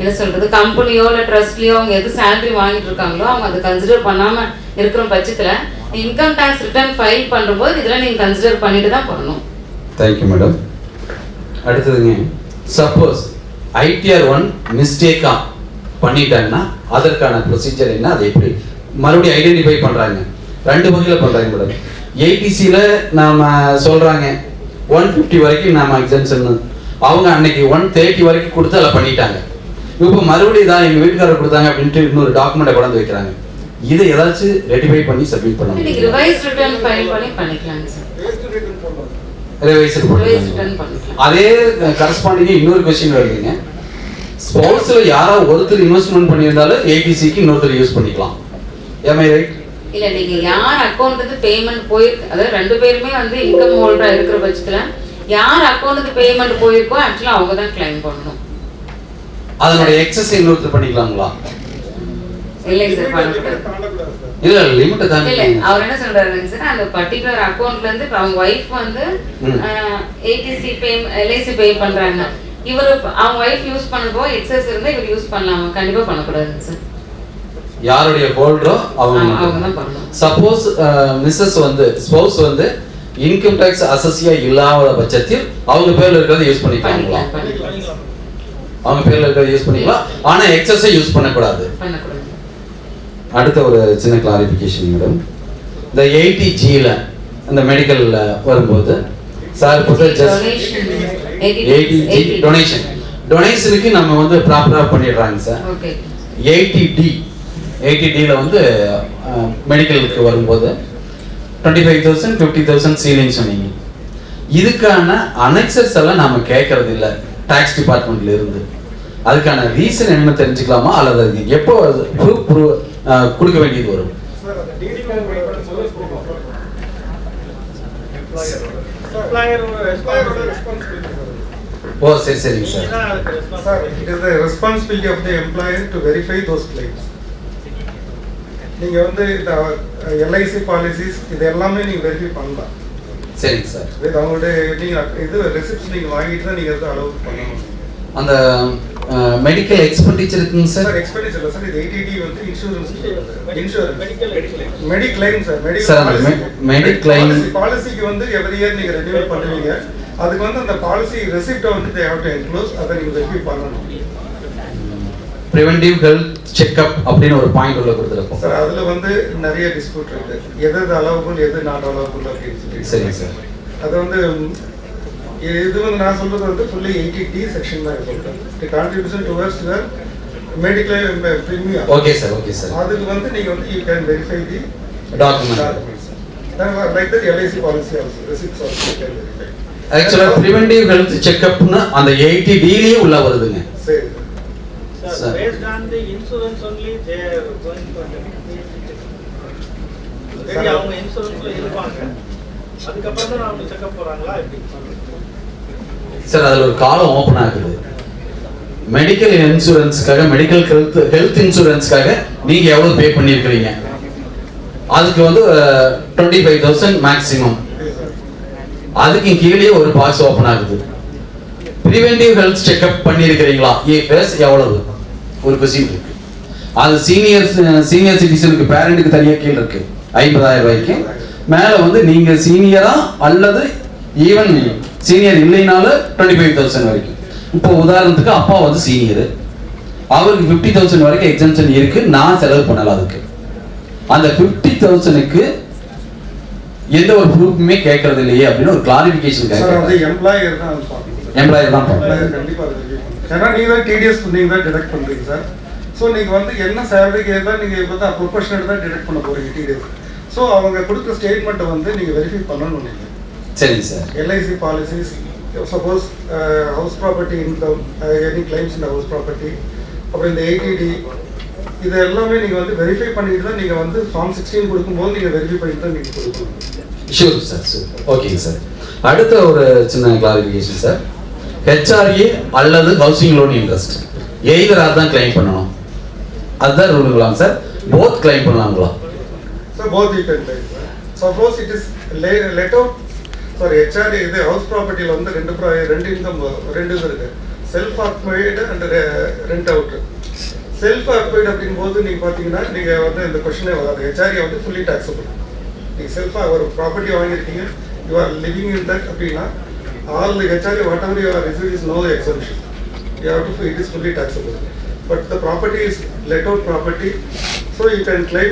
என்ன சொல்றது கம்பெனியோ இல்லை ட்ரஸ்ட்லயோ அவங்க எது salary வாங்கிட்டு இருக்காங்களோ அவங்க அதை கன்சிடர் பண்ணாம இருக்கிற பட்சத்துல இன்கம் டாக்ஸ் ரிட்டர்ன் ஃபைல் பண்ணும்போது இதெல்லாம் நீங்க கன்சிடர் பண்ணிட்டு தான் பண்ணணும். Thank you madam. அடுத்ததுங்க, சப்போஸ் ITR 1 மிஸ்டேக்கா பண்ணிட்டாங்கன்னா அதற்கான ப்ரொசீஜர் என்ன, அதை எப்படி மறுபடியும் ஐடென்டிஃபை பண்றாங்க? 2 வகையில பண்றாங்க மேடம். ATCல நாம சொல்றாங்க 150 வரைக்கும் நாம எக்ஸம்ஷன், அவங்க அன்னைக்கு 130 வரைக்கும் கொடுத்து அதில் பண்ணிட்டாங்க. இப்போ மறுபடியும் தான் எங்கள் வீட்டுக்காரர் கொடுத்தாங்க அப்படின்ட்டு இன்னொரு டாக்குமெண்ட்டை கொண்டு வந்து வைக்கிறாங்க. இதை ஏதாச்சும் ரெட்டிஃபை பண்ணி சப்மிட் பண்ண முடியும்? ரிவைஸ் ரிட்டர்ன் ஃபைல் பண்ணி பண்ணிக்கலாம் சார். ரிவைஸ் ரிட்டர்ன் பண்ணிக்கலாம். அதே கரஸ்பாண்டிங் இன்னொரு क्वेश्चन வருதுங்க. ஸ்பௌஸ்ல யாராவது ஒருத்தர் இன்வெஸ்ட்மென்ட் பண்ணியிருந்தாலும் ATCக்கு இன்னொருத்தர் யூஸ் பண்ணிக்கலாம். am I right? இல்ல நீங்க யார் அக்கவுண்ட்க்கு பேமெண்ட் போயிருக்கு, அதாவது 2 பேருமே வந்து இன்கம் ஹோல்டரா இருக்கிற பட்சத்துல யார் அக்கவுண்ட்க்கு பேமெண்ட் போயிருக்கோ ஆக்சுவலா அவங்க தான் கிளைம் பண்ணணும். அதனோட எக்ஸஸ் இன்னொருத்தர் பண்ணிக்கலாங்களா? இல்லைங்க சார், பண்ணக்கூடாது. இல்ல லிமிட் தான். இல்ல அவர் என்ன சொல்றாருங்க சார், அந்த பர்టిక్యులர் அக்கவுண்ட்ல இருந்து அவங்க வைஃப் வந்து ATC பே LIC பே பண்றாங்க. இவர் அவங்க வைஃப் யூஸ் பண்ணப்போ எக்ஸஸ் இருந்தால் இவர் யூஸ் பண்ணலாமா? கண்டிப்பாக பண்ணக்கூடாதுங்க சார். யாருடைய ஹோல்டரோ அவங்க தான் பண்ணணும். சப்போஸ் மிஸ்ஸஸ் வந்து ஸ்பௌஸ் வந்து இன்கம் டாக்ஸ் அசஸியா இல்லாத பட்சத்தில் அவங்க பேர்ல இருக்கிறத யூஸ் பண்ணிக்கலாம். அவங்க பேர்ல இருக்கிறத யூஸ் பண்ணிக்கலாம். ஆனா எக்ஸஸை யூஸ் பண்ணக்கூடாது. அடுத்த ஒரு சின்ன கிளாரிஃபிகேஷன் மேடம். இந்த 80Gல இந்த மெடிக்கல்ல வரும்போது சார் ஜஸ்ட் 80G டொனேஷனுக்கு நம்ம வந்து ப்ராப்பரா பண்ணிடுறாங்க சார். 80Dல வந்து மெடிக்கலுக்கு வரும்போது 25,000 50,000 சீலிங் சொன்னீங்க. இதுக்கான அனெக்சஸ் எல்லாம் நாம கேட்கறது இல்லை டாக்ஸ் டிபார்ட்மெண்ட்ல இருந்து. அதுக்கான ரீசன் என்ன தெரிஞ்சுக்கலாமா அல்லது எப்போ ப்ரூஃப் கொடுக்க வேண்டியது வரும்? ஓ சரி சரிங்க sir. It is the responsibility of the employer to verify those claims. நீங்க வந்து இந்த LIC பாலிசிஸ் இது எல்லாமே நீங்க வெரிஃபை பண்ணலாம். சரிங்க சார். இது அவங்களுடைய நீங்க இது ரெசிப்ட்ஸ் நீங்க வாங்கிட்டு தான் நீங்க அதை அலோவ் பண்ணணும். அந்த மெடிக்கல் எக்ஸ்பெண்டிச்சர் இருக்குங்க சார். எக்ஸ்பெண்டிச்சர் இல்ல சார், இது 80D வந்து இன்சூரன்ஸ் மெடிக்ளைம் சார். மெடிக்ளைம் பாலிசிக்கு வந்து எவ்ரி இயர் நீங்க ரெனியூவல் பண்ணுவீங்க. அதுக்கு வந்து அந்த பாலிசி ரெசிப்ட் வந்து they have to enclose, அதை நீங்க வெரிஃபை பண்ணணும். பிரிவென்டிவ் ஹெல்த் செக்அப் அப்படின்னு ஒரு பாயிண்ட் உள்ள கொடுத்துருக்கோம் சார். அதுல வந்து நிறைய டிஸ்பியூட் இருக்கு, எது அலோவபிள் எது நாட் அலோவபிள் அப்படின்னு சொல்லி. சரிங்க சார். அது வந்து இது வந்து நான் சொல்றது வந்து ஃபுல்லி 80D செக்ஷன் தான் சொல்றேன். தி contribution towards the medical premium. Okay sir. Okay sir. அதுக்கு வந்து நீங்க வந்து you can verify the documents. Like the LIC policy also receipts also you can verify. ஆக்சுவலா பிரிவென்டிவ் ஹெல்த் செக்அப்னா அந்த 80Dலயே உள்ள வருதுங்க. சரி. Sir, based on the insurance only they are going to சரி அவங்க இன்சூரன்ஸ்ல இருப்பாங்க. அதுக்கு அப்புறம் தான் அவங்க செக்அப் போறாங்களா எப்படி? சார் அதுல ஒரு காலம் ஓபன் ஆகுது. மெடிக்கல் இன்சூரன்ஸ்க்காக மெடிக்கல் ஹெல்த் இன்சூரன்ஸ்க்காக நீங்க எவ்வளவு பே பண்ணிருக்கீங்க? அதுக்கு வந்து 25,000 மேக்ஸிமம். அதுக்கு கீழே ஒரு பாக்ஸ் ஓபன் ஆகுது. பிரிவென்டிவ் ஹெல்த் செக்அப் பண்ணியிருக்கிறீங்களா? KSRCAS எவ்வளவு? ஒரு கொஸ்டின் இருக்கு. அது சீனியர் சிட்டிசனுக்கு பேரண்ட்டுக்கு தனியாக கீழே இருக்கு 50,000 ரூபாய்க்கு மேலே வந்து நீங்க சீனியரா அல்லது ஈவன் சீனியர் இல்லைனாலும் 25,000 வரைக்கும். இப்போ உதாரணத்துக்கு அப்பா வந்து சீனியர், அவருக்கு 50,000 வரைக்கும் எக்ஸம்ஷன் இருக்கு. நான் செலவு பண்ணல. அதுக்கு அந்த 50,000க்கு எந்த ஒரு ப்ரூஃப்மே கேட்கறது இல்லையே அப்படின்னு ஒரு கிளாரிஃபிகேஷன் கேட்கறது. எம்ப்ளாயர் தான் கண்டிப்பா ஏன்னா நீங்க தான் டிடிஎஸ் நீங்க தான் டிடக்ட் பண்றீங்க சார். ஸோ நீங்க வந்து என்ன சேலரிக்கு தான் நீங்க இப்போ தான் ப்ரொபோஷனல் தான் டிடக்ட் பண்ண போறீங்க டிடிஎஸ். ஸோ அவங்க கொடுக்குற ஸ்டேட்மெண்ட்டை வந்து நீங்க வெரிஃபை பண்ணணும். நீங்க சரிங்க sir. LIC policies suppose house property income any claims இந்த ஹவுஸ் ப்ராப்பர்ட்டி அப்புறம் இந்த 80D இது எல்லாமே நீங்க வந்து வெரிஃபை பண்ணிட்டு தான் நீங்க வந்து ஃபார்ம் 16 கொடுக்கும்போது நீங்க வெரிஃபை பண்ணிட்டு தான் நீங்க கொடுக்கணும். Sure sir. ஓகேங்க சார். அடுத்த ஒரு சின்ன கிளாரிஃபிகேஷன் சார். HRA அல்லது ஹவுசிங் லோன் இன்ட்ரெஸ்ட் எய்தர் தான் கிளைம் பண்ணணும். அதுதான் ரூலுங்களாங்க சார். போத் கிளைம் பண்ணலாங்களா? Sir both you can claim. Suppose it is let out sir HRA இது ஹவுஸ் ப்ராப்பர்ட்டியில் வந்து ரெண்டு இன்கம் ரெண்டு இது இருக்கு. Self occupied and rent out. Self occupied அப்படிங்கும்போது நீங்கள் பார்த்தீங்கன்னா நீங்கள் வந்து இந்த கொஸ்டினே வராது. HRA வந்து ஃபுல்லி டாக்ஸபிள். நீங்கள் செல்ஃபாக ஒரு ப்ராப்பர்ட்டி வாங்கியிருக்கீங்க, you are living in that அப்படின்னா all the HRA whatever you are receiving is no exemption. You have to it is fully taxable. But the property is let out property, so you can claim.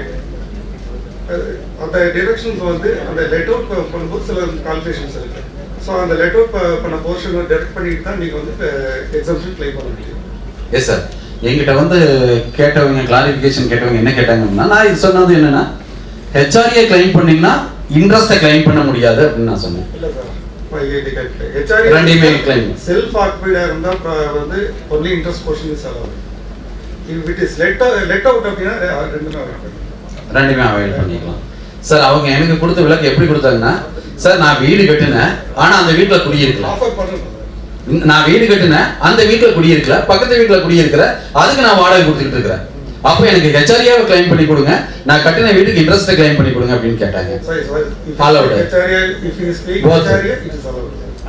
அந்த deductions வந்து அந்த let out பண்ணும்போது சில calculations இருக்கு. So அந்த let out பண்ண portion டெடக்ட் பண்ணிட்டு தான் நீங்கள் வந்து எக்ஸம்ஷன் கிளைம் பண்ண முடியும். Yes sir. எங்கிட்ட வந்து கேட்டவங்க கிளாரிஃபிகேஷன் கேட்டவங்க என்ன கேட்டாங்கன்னா, நான் இது சொன்னது என்னன்னா HRA கிளைம் பண்ணீங்கன்னா இன்ட்ரெஸ்ட்டை கிளைம் பண்ண முடியாது அப்படின்னு நான் சொன்னேன். இல்லை சார், செல்ஃப் ஆக்குபைடா இருந்தா வந்து only interest portion is allowed. If it is let out அப்படினா ரெண்டுமே அவாய்ட் பண்ணிக்கலாம் சார். அவங்க எனக்கு கொடுத்த விலக்கு எப்படி கொடுத்தாங்கன்னா, சார் நான் வீடு கட்டினேன் ஆனா அந்த வீட்டுல குடியிருக்கல. நான் வீடு கட்டினேன் அந்த வீட்டுல குடியிருக்கல, பக்கத்து வீட்டுல குடியிருக்கிற, அதுக்கு நான் வாடகை கொடுத்துக்கிட்டு இருக்கிறேன். அப்போ எனக்கு HRA கிளைம் பண்ணி கொடுங்க, நான் கட்டின வீட்டுக்கு இன்ட்ரெஸ்ட் கிளைம் பண்ணி கொடுங்க அப்படின்னு கேட்டாங்க.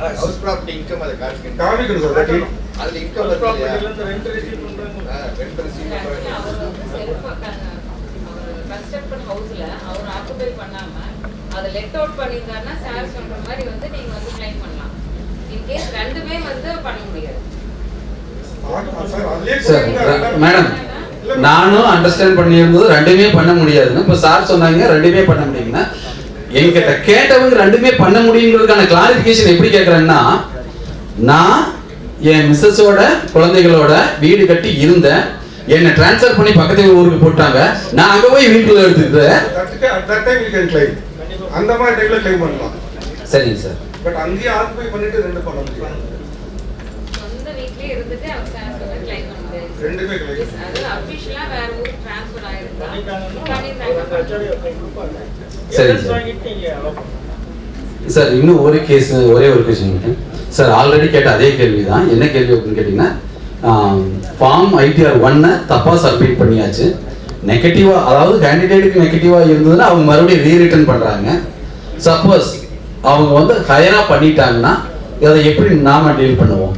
ஹவுஸ் ப்ராப்பர்ட்டி இன்கம் அதை காமிக்கணும். காமிக்கணும் சார். தட் அதுல இன்கம் வருது இல்லையா? ரெண்ட் ரிசீவ் பண்றாங்க. ரெண்ட் ரிசீவ் பண்றாங்க. கன்ஸ்ட்ரக்ட் பண்ண ஹவுஸ்ல அவர் ஆக்குபை பண்ணாம அதை லெட் அவுட் பண்ணிருந்தாருன்னா சார் சொல்ற மாதிரி வந்து நீங்க வந்து கிளைம் பண்ணலாம். இன் கேஸ் ரெண்டுமே வந்து பண்ண முடியாது. சார் மேடம் நானும் அண்டர்ஸ்டாண்ட் பண்ணியிருந்தது ரெண்டுமே பண்ண முடியாதுன்னு. இப்போ சார் சொன்னாங்க ரெண்டுமே பண்ண முடியும்னா என்கிட்ட கேட்டவங்க ரெண்டுமே பண்ண முடியுங்கிறதுக்கான கிளாரிஃபிகேஷன் எப்படி கேட்குறேன்னா, நான் என் மிஸ்ஸஸோட குழந்தைகளோட வீடு கட்டி இருந்தேன், என்னை டிரான்ஸ்ஃபர் பண்ணி பக்கத்து ஊருக்கு போட்டாங்க, நான் அங்கே போய் வீட்டில் எடுத்துக்கிறேன். அந்த மாதிரி டைப்ல கிளைம் பண்ணலாம். சரிங்க சார். பட் அங்கேயே ஆக்குபை பண்ணிட்டு ரெண்டு பண்ண முடியாது. சொந்த வீட்லயே இருந்துட்டு அவர் சார் சொல்ல கிளைம் பண்ண முடியாது. ரெண்டுமே கிளைம். அது அபிஷியலா வேற ஊருக்கு ட்ரான்ஸ்ஃபர் ஆயிருந்தா சரி சார். இன்னும் ஒரு கேஸ், ஒரே ஒரு கொஸ்டின் சார். ஆல்ரெடி கேட்ட அதே கேள்வி தான். என்ன கேள்வி அப்படின்னு கேட்டிங்கன்னா, ஃபார்ம் ITR 1 தப்பாக சப்மிட் பண்ணியாச்சு, நெகட்டிவாக, அதாவது கேண்டிடேட்டுக்கு நெகட்டிவாக இருந்ததுன்னா அவங்க மறுபடியும் ரீரிட்டன் பண்ணுறாங்க. சப்போஸ் அவங்க வந்து ஹையராக பண்ணிட்டாங்கன்னா அதை எப்படி நாம டீல் பண்ணுவோம்?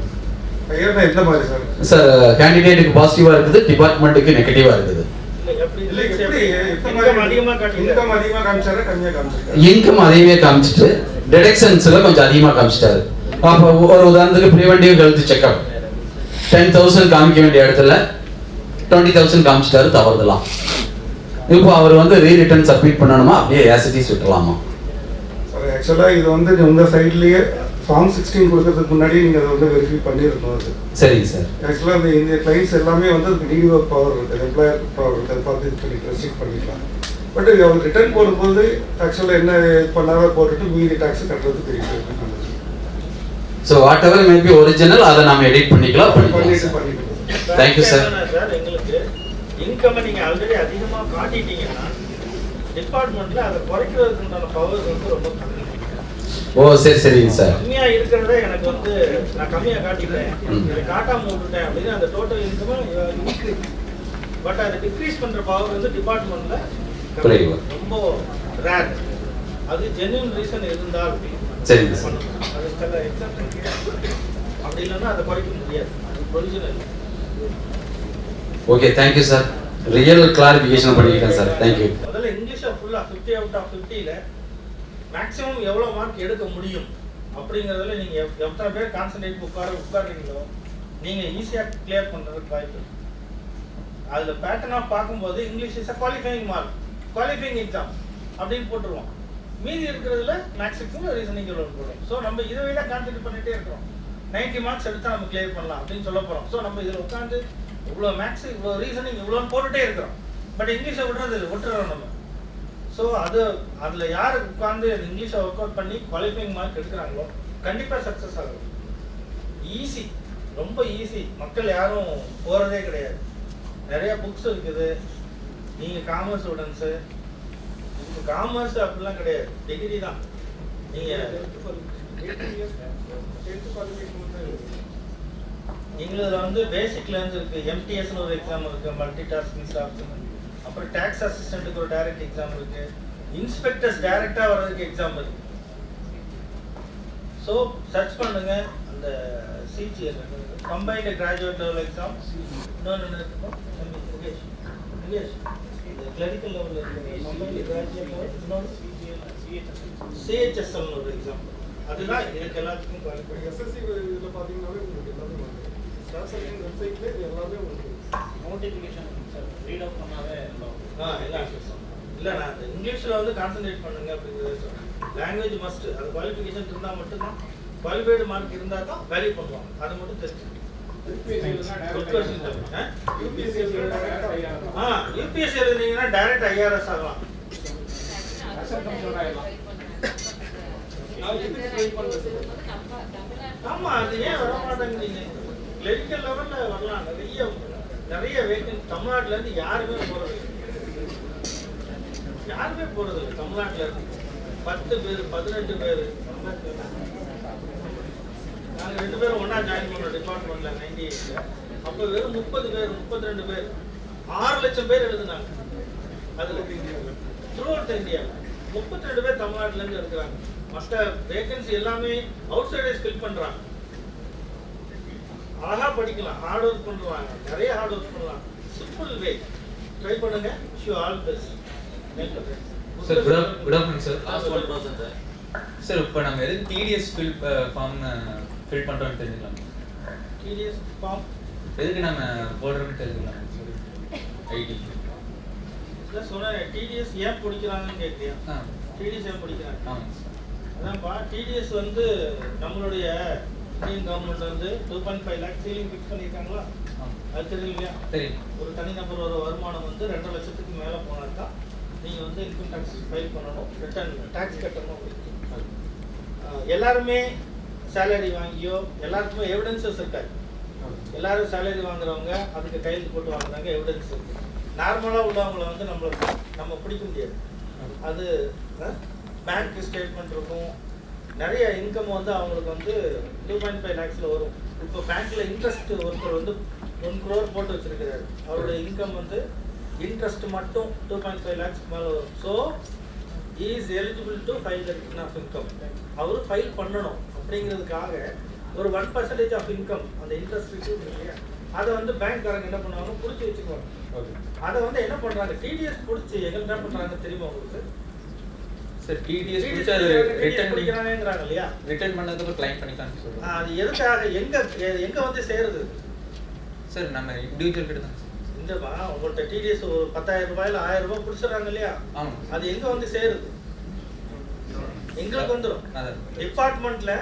ஹையர்னா எந்த மாதிரி சார்? சார் கேண்டிடேட்டுக்கு பாசிட்டிவாக இருக்குது, டிபார்ட்மெண்ட்டுக்கு நெகட்டிவாக இருக்குது. இன்கம் அதிகமே காமிச்சிட்டு டிடக்ஷன்ஸ்ல கொஞ்சம் அதிகமாக காமிச்சிட்டாரு. அப்போ ஒரு உதாரணத்துக்கு ப்ரிவென்டிவ் ஹெல்த் செக்அப் 10,000 காமிக்க வேண்டிய இடத்துல 20,000 காமிச்சிட்டாரு தவறுதலாம். இப்போ அவர் வந்து ரீரிட்டன் சப்மிட் பண்ணணுமா, அப்படியே ஆசிட்டிஸ் விட்டுலாமா? ஆக்சுவலாக இது வந்து உங்கள் சைட்லேயே ஃபார்ம் 16 கொடுக்கறதுக்கு முன்னாடி நீங்கள் அதை வந்து வெரிஃபை பண்ணியிருக்கணும். அது சரிங்க சார். ஆக்சுவலாக அந்த இந்த கிளைண்ட்ஸ் எல்லாமே வந்து அதுக்கு டிடிஓ பவர் இருக்குது, எம்ப்ளாயர் பவர் இருக்குது, அதை பார்த்து இது பண்ணி ரெஸ்ட்ரிக்ட் பண்ணிக்கலாம். பட் அவர் ரிட்டர்ன் போடும்போது ஆக்சுவலாக என்ன பண்ணாத போட்டுட்டு மீதி டேக்ஸ் கட்டுறது தெரியும். So what ever maybe original அதை நம்ம எடிட் பண்ணிக்கலாம். Thank you sir. எங்களுக்கு இன்கம் நீங்க ஆல்ரெடி அதிகமாக காட்டிட்டீங்கன்னா டிபார்ட்மெண்ட்ல அதை குறைக்கிறதுக்கு உண்டான பவர் வந்து ரொம்ப கம்மி. ஓ சரி சரிங்க சார். கம்மியா இருக்கிறத எனக்கு வந்து நான் கம்மியா காட்டிட்டேன், இதை காட்டாம விட்டுட்டேன் அப்படின்னு அந்த டோட்டல் இன்கம் இன்க்ரீஸ். பட் அதை டிக்ரீஸ் பண்ற பவர் வந்து டிபார்ட்மெண்ட்ல ரொம்ப ரேர். அது ஜென்யூன் ரீசன் இருந்தால் சரிங்க சார். அது சில எக்ஸாம்பிள் அப்படி இல்லைன்னா அதை குறைக்க முடியாது. அது original. Okay thank you sir. Real clarification பண்ணிக்கிட்டேன் சார். தேங்க்யூ. முதல்ல இங்கிலீஷை ஃபுல்லாக 50 out of 50ல மேக்ஸிமம் எவ்வளோ மார்க் எடுக்க முடியும் அப்படிங்கிறதுல நீங்கள் எத்தனை பேர் கான்சன்ட்ரேட் உட்காடுறீங்களோ நீங்கள் ஈஸியாக கிளியர் பண்ணுறதுக்கு வாய்ப்பு. அதில் பேட்டர்னாக பார்க்கும்போது English is a qualifying mark, qualifying exam அப்படின்னு போட்டுருவோம். மீதி இருக்கிறதுல மேக்ஸிமம் ரீசனிங் எவ்வளோ போடும். ஸோ நம்ம இதை விட கான்சன்ட்ரேட் பண்ணிகிட்டே இருக்கிறோம். 90 மார்க்ஸ் எடுத்தால் நம்ம கிளியர் பண்ணலாம் அப்படின்னு சொல்ல போகிறோம். ஸோ நம்ம இதில் உட்காந்து இவ்வளோ மேக்ஸ், இவ்வளோ ரீசனிங், இவ்வளோன்னு போட்டுகிட்டே இருக்கிறோம். பட் இங்கிலீஷை விட்டுறோம் நம்ம. ஸோ அதில் யார் உட்காந்து இங்கிலீஷை ஒர்க் அவுட் பண்ணி குவாலிஃபைங் மார்க் எடுக்கிறாங்களோ கண்டிப்பாக சக்ஸஸ் ஆகும். ஈஸி, ரொம்ப ஈஸி. மக்கள் யாரும் போகிறதே கிடையாது. நிறையா புக்ஸ் இருக்குது. நீங்கள் காமர்ஸ் ஸ்டூடெண்ட்ஸு, இப்போ காமர்ஸ் அப்படிலாம் கிடையாது, டிகிரி தான். நீங்கள் எங்களது வந்து பேசிக்லேருந்து இருக்குது. MTSன்னு ஒரு எக்ஸாம் இருக்குது, மல்டி டாஸ்கிங் ஸ்டாஃப்ஸ். அப்புறம் டேக்ஸ் அசிஸ்டண்ட்டுக்கு ஒரு டைரக்ட் எக்ஸாம் இருக்குது. இன்ஸ்பெக்டர்ஸ் டைரக்டாக வர்றதுக்கு எக்ஸாம் இருக்குது. ஸோ சர்ச் பண்ணுங்க. அந்த CGL combined graduate level exam, இன்னொன்று கிளரிக்கல் லெவலில் இருக்குது கம்பைன்டு கிராஜுவேட் லெவல், இன்னொன்று CHSL ஒரு எக்ஸாம். அதுதான் இதுக்கு எல்லாத்துக்கும் குவாலிஃபை. SSC இதில் பார்த்தீங்கன்னாவே உங்களுக்கு எல்லாமே வந்து வெப்சைட்லேயே இது எல்லாமே உங்களுக்கு நோட்டிஃபிகேஷன் ரீட் அவுட் பண்ணாவே எல்லாம் இல்லை. நான் அந்த இங்கிலீஷில் வந்து கான்சன்ட்ரேட் பண்ணுங்க அப்படிங்கிறது சொல்கிறேன். Language must. அது குவாலிஃபிகேஷன் இருந்தால் மட்டும்தான், குவாலிஃபைடு மார்க் இருந்தால் தான் வேல்யூ பண்ணுவாங்க. அது மட்டும் தெரிஞ்சு UPSC எழுதுனீங்கன்னா டைரக்ட் IRS ஆகலாம். ஆமா, அது ஏன் வர மாட்டேங்கிறீங்க? கிளரிக்கல் லெவலில் வரலாம். நிறைய வேக்கன்சி தமிழ்நாட்டில இருந்து யாருமே போறது இல்லை. தமிழ்நாட்டில் இருந்து 10 பேர் 15 பேர். நாங்கள் 2 பேரும் ஒன்றா ஜாயின் பண்ணோம் டிபார்ட்மெண்ட்ல 98ல. அப்போ வெறும் 30 பேர் 32 பேர் 6 லட்சம் பேர் எழுதுனாங்க. அதில் த்ரூ அவுட் இந்தியா 32 பேர் தமிழ்நாட்டிலேருந்து இருக்கிறாங்க. மற்ற வேகன்சி எல்லாமே அவுட் சைடர்ஸ் ஃபில் பண்றாங்க. அழகா படிக்கலாம், ஹார்ட் ஒர்க் பண்ணுவாங்க, நிறைய ஹார்ட் ஒர்க் பண்ணலாம். சிம்பிள் வே ட்ரை பண்ணுங்க. Wish you all best. Sir good afternoon sir. Last 1% sir. Sir இப்போ நம்ம எதுக்கு டிடிஎஸ் ஃபார்ம் ஃபில் பண்றோம்னு தெரிஞ்சுக்கலாம். டிடிஎஸ் ஃபார்ம் எதுக்கு நம்ம போடுறோம்னு தெரிஞ்சுக்கலாம் சார். ஐடி இல்ல சொன்னேன், டிடிஎஸ் ஏன் பிடிக்கிறாங்கன்னு கேட்குறியா? டிடிஎஸ் ஏன் பிடிக்கிறாங்க? ஆமாம் சார். அதான்ப்பா, டிடிஎஸ் வந்து நம்மளுடைய இந்தியன் கவர்மெண்ட் வந்து 2.5 lakh சீலிங் ஃபிக்ஸ் பண்ணியிருக்காங்களா? அது தெரியும் இல்லையா? தெரியும். ஒரு தனிநபர் ஒரு வருமானம் வந்து 2.5 லட்சத்துக்கு மேலே போனால் தான் நீங்கள் வந்து இன்கம் டேக்ஸ் ஃபைல் பண்ணணும், ரிட்டர்ன் டேக்ஸ் கட்டணும் அப்படின்னு. எல்லாருமே சேலரி வாங்கியோ எல்லாருக்குமே எவிடன்சஸ் இருக்காது. எல்லாரும் சேலரி வாங்குறவங்க அதுக்கு கையெழுத்து போட்டு வாங்குறாங்க, எவிடன்ஸ் இருக்கு. நார்மலாக உள்ளவங்களை வந்து நம்ம பிடிக்க முடியாது. அது பேங்க் ஸ்டேட்மெண்ட் இருக்கும், நிறைய இன்கம் வந்து அவங்களுக்கு வந்து 2.5 lakhs வரும். இப்போ பேங்க்ல இன்ட்ரெஸ்ட் ஒருத்தர் வந்து 1 crore போட்டு வச்சிருக்கிறாரு, அவருடைய இன்கம் வந்து இன்ட்ரெஸ்ட் மட்டும் 2.5 lakhs மேலே வரும். So he is eligible to file the return of income. அவர் ஃபைல் பண்ணணும். அப்படிங்கிறதுக்காக ஒரு 1% ஆஃப் இன்கம் அந்த இன்ட்ரெஸ்ட் இருக்கு இல்லையா, அதை வந்து பேங்க்காரங்க என்ன பண்ணுவாங்க, பிடிச்சி வச்சுக்குவாங்க. அதை வந்து என்ன பண்ணுறாங்க, டிடிஎஸ் பிடிச்சி எங்களுக்கு என்ன பண்ணுறாங்க தெரியுமா உங்களுக்கு? சார் டிடிஎஸ் பிடிச்சா ரிட்டர்ன் பண்ணிக்கிறாங்கங்கறாங்க இல்லையா? ரிட்டர்ன் பண்ணதுக்கு க்ளைம் பண்ணிக்கலாம் சொல்றாங்க. அது எதுக்காக, எங்க வந்து சேருது சார்? நம்ம இண்டிவிஜுவல் கிட்ட தான். இந்தமா உங்கள்கிட்ட டிடிஎஸ் ஒரு 10,000 ரூபாயில 1000 ரூபாய் பிடிச்சிடறாங்க இல்லையா? அது எங்க வந்து சேருது? எங்களுக்கு வந்துடும். டிபார்ட்மெண்ட்ல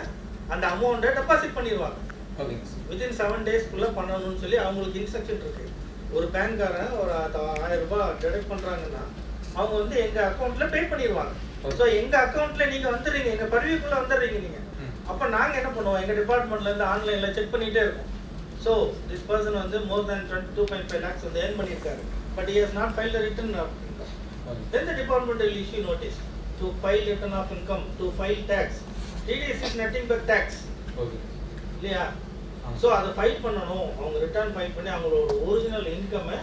அந்த அமௌண்ட்டை டெபாசிட் பண்ணிடுவாங்க. வித்தின் 7 daysக்குள்ள பண்ணணும்னு சொல்லி அவங்களுக்கு இன்ஸ்ட்ரக்ஷன் இருக்கு. ஒரு பேங்க்காரன் ஒரு 1000 ரூபாய் டிடெக்ட் பண்றாங்கன்னா அவங்க வந்து எங்க அக்கௌண்ட்ல பே பண்ணிடுவாங்க. ஸோ எங்க அக்கௌண்ட்ல நீங்க வந்துடுறீங்க, எங்க பதவிக்குள்ள வந்துடுறீங்க நீங்க. அப்ப நாங்க என்ன பண்ணுவோம், எங்க டிபார்ட்மெண்ட்ல இருந்து ஆன்லைன்ல செக் பண்ணிட்டே இருக்கோம். ஸோ திஸ் பர்சன் வந்து more than 2.5 lakhs வந்து earn பண்ணியிருக்காரு, but he has not filed a return of income. Then the department will issue notice to file return of income, to file tax. TDS is nothing but tax. இல்லையா? So அதை file பண்ணணும், அவங்க return file பண்ணி அவங்களோட original இன்கம்மை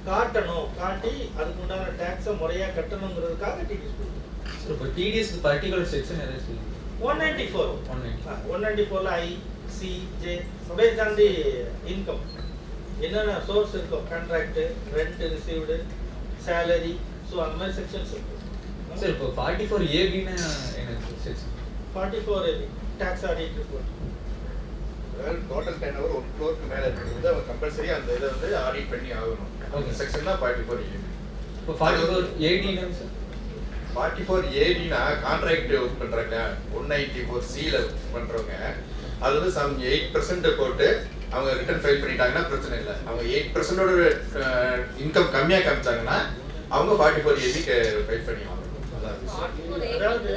காட்டணும், காட்டி அதுக்கு உண்டான டேக்ஸை முறையாக கட்டணுங்கிறதுக்காக டிடிஎஸ் கொடுக்கும். இப்போ டிடிஎஸ்க்கு பர்டிகுலர் செக்ஷன் எதாவது சொல்லுங்க. 194ல I C J based on the income என்னென்ன சோர்ஸ் இருக்கும், contract, rent received, salary, so அந்த மாதிரி செக்ஷன்ஸ் இருக்கும். சார் இப்போ 44AB என்ன செக்ஷன்? 44AB tax audit report. Total turnover 1 crore மேலே இருக்குது, அவங்க கம்பல்சரி அந்த இதை வந்து ஆடிட் பண்ணி ஆகணும். அந்த செக்ஷன் தான் 44AB. இப்போ 44AD சார்? 44ADனா கான்ட்ராக்ட் ஒர்க் பண்றாங்க, 194Cல பண்றவங்க அது வந்து சம் 8% போட்டு அவங்க ரிட்டர்ன் ஃபைல் பண்ணிட்டாங்கன்னா பிரச்சனை இல்லை. அவங்க 8%ஓட இன்கம் கம்மியாக காமிச்சாங்கன்னா அவங்க 44AB ஃபைல் பண்ணி வாங்கணும். அதாவது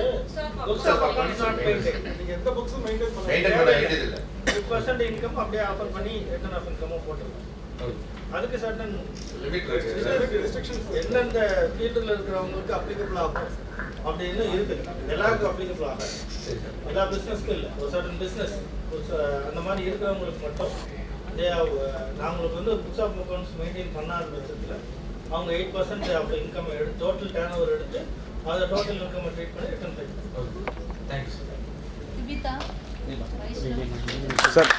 எந்த புக்ஸும் மெயின்டைன் பண்ண வேண்டியது இல்லை. 8% இன்கம் அப்படியே ஆஃபர் பண்ணி ரிட்டர்ன் ஆஃப் இன்கமும் போட்டுருக்கோம். அதுக்கு சர்டன் லிமிட் இருக்கு, ரெஸ்ட்ரிக்ஷன்ஸ் எந்தெந்த ஃபீல்டில் இருக்கிறவங்களுக்கு அப்ளிகபிள் ஆகும் அப்படின்னு இருக்குது. எல்லாருக்கும் அப்ளிகபிள் ஆகாது, எல்லா பிஸ்னஸ்க்கும் இல்லை. ஒரு சர்டன் பிஸ்னஸ் அந்த மாதிரி இருக்கிறவங்களுக்கு மட்டும் நாங்களுக்கு வந்து புக்ஸ் ஆஃப் அக்கௌண்ட்ஸ் மெயின்டைன் பண்ணாத பட்சத்தில் அவங்க 8% ஆஃப் இன்கம் எடுத்து டோட்டல் டர்ன் ஓவர் எடுத்து அதை டோட்டல் இன்கம் ட்ரீட் பண்ணி ரிட்டர்ன் பே பண்ணுவோம். Thanks sir.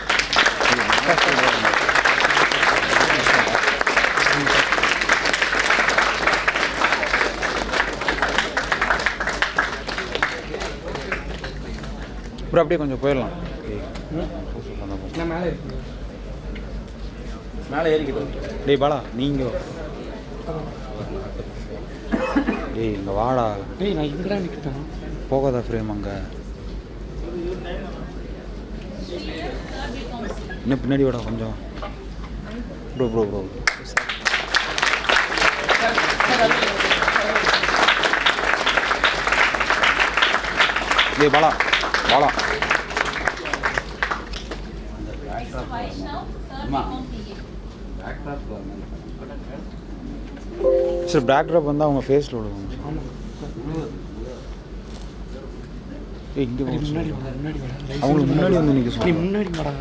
அப்புறம் அப்படியே கொஞ்சம் போயிடலாம். மேலே ஏறிக்கிட்டு டேய் பாலா, நீங்கள் டேய் இங்கே வாடா. டேய் நான் இங்கடா நிற்கிறேன், போகாதா ஃப்ரேம் அங்கே. இன்னும் பின்னாடி வாடா கொஞ்சம். ப்ரோ ப்ரோ ப்ரோ டேய் பாலா பாலா. சரி பேக் ட்ராப் வந்து அவங்க ஃபேஸில் விடுவாங்க. இங்கே முன்னாடி அவங்களுக்கு முன்னாடி வந்து நிற்க சொல்லி முன்னாடி வாடா.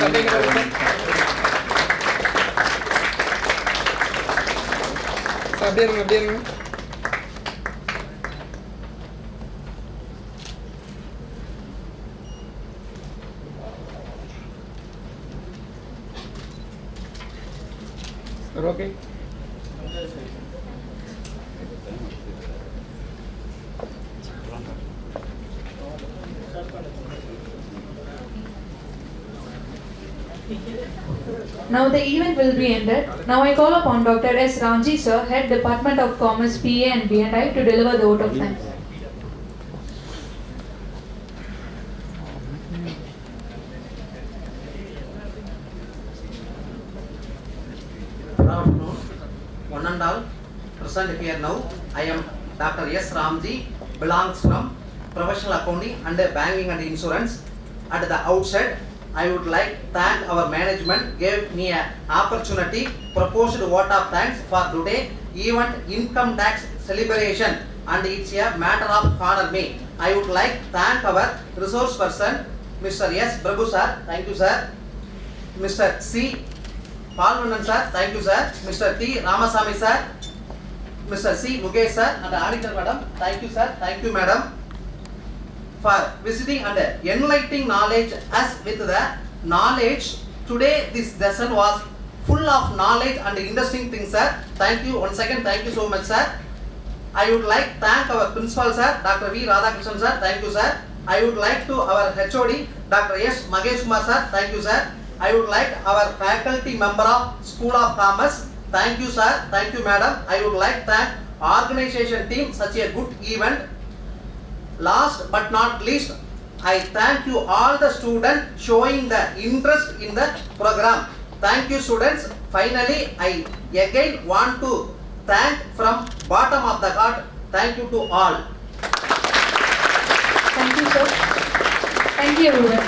அப்படியே இருங்க. Okay. Now the event will be ended. Now I call upon Dr.S.RAMJI sir, Head Department of Commerce, PA and B&I to deliver the vote of thanks. Good afternoon, one and all present here now. I am Dr.S.RAMJI, belongs from Professional Accounting and Banking and Insurance. At the outset, I would like to thank our management gave me an opportunity, proposed vote of thanks for today event income tax celebration, and it's a matter of honor me. I would like to thank our resource person, Mr. S. Prabhu sir, thank you sir. Mr. C. Palmanan sir, thank you sir. Mr. T. Ramasamy sir, Mr. C. Mukesh sir, and auditor madam, thank you sir, thank you madam, for visiting and enlightening knowledge us with the knowledge. Today this lesson was full of knowledge and interesting things sir. Thank you once again, thank you so much sir. I would like to thank our principal sir, Dr.V.RADHAKRISHNAN sir, thank you sir. I would like to our HOD, Dr.S.MAHESKUMAR sir, thank you sir. I would like our faculty member of School of Commerce, thank you sir, thank you madam. I would like to thank organization team, such a good event. Last but not least, I thank you all the students showing the interest in the program. Thank you students. Finally, I again want to thank from bottom of the heart. Thank you to all. Thank you sir. Thank you everyone.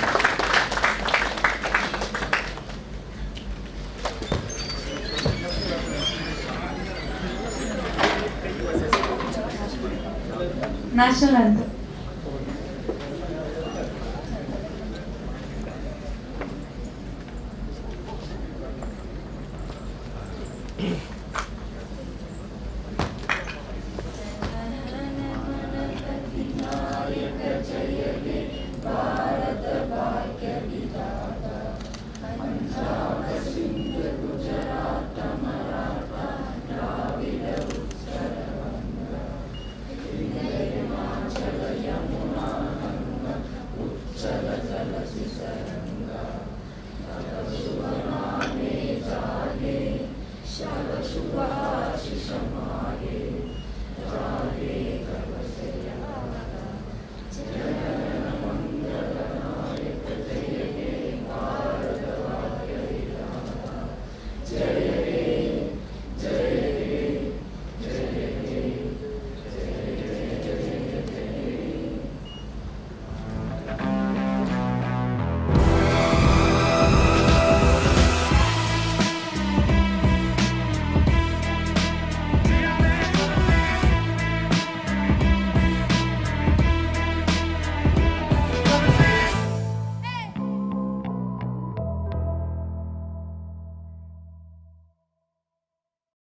National anthem.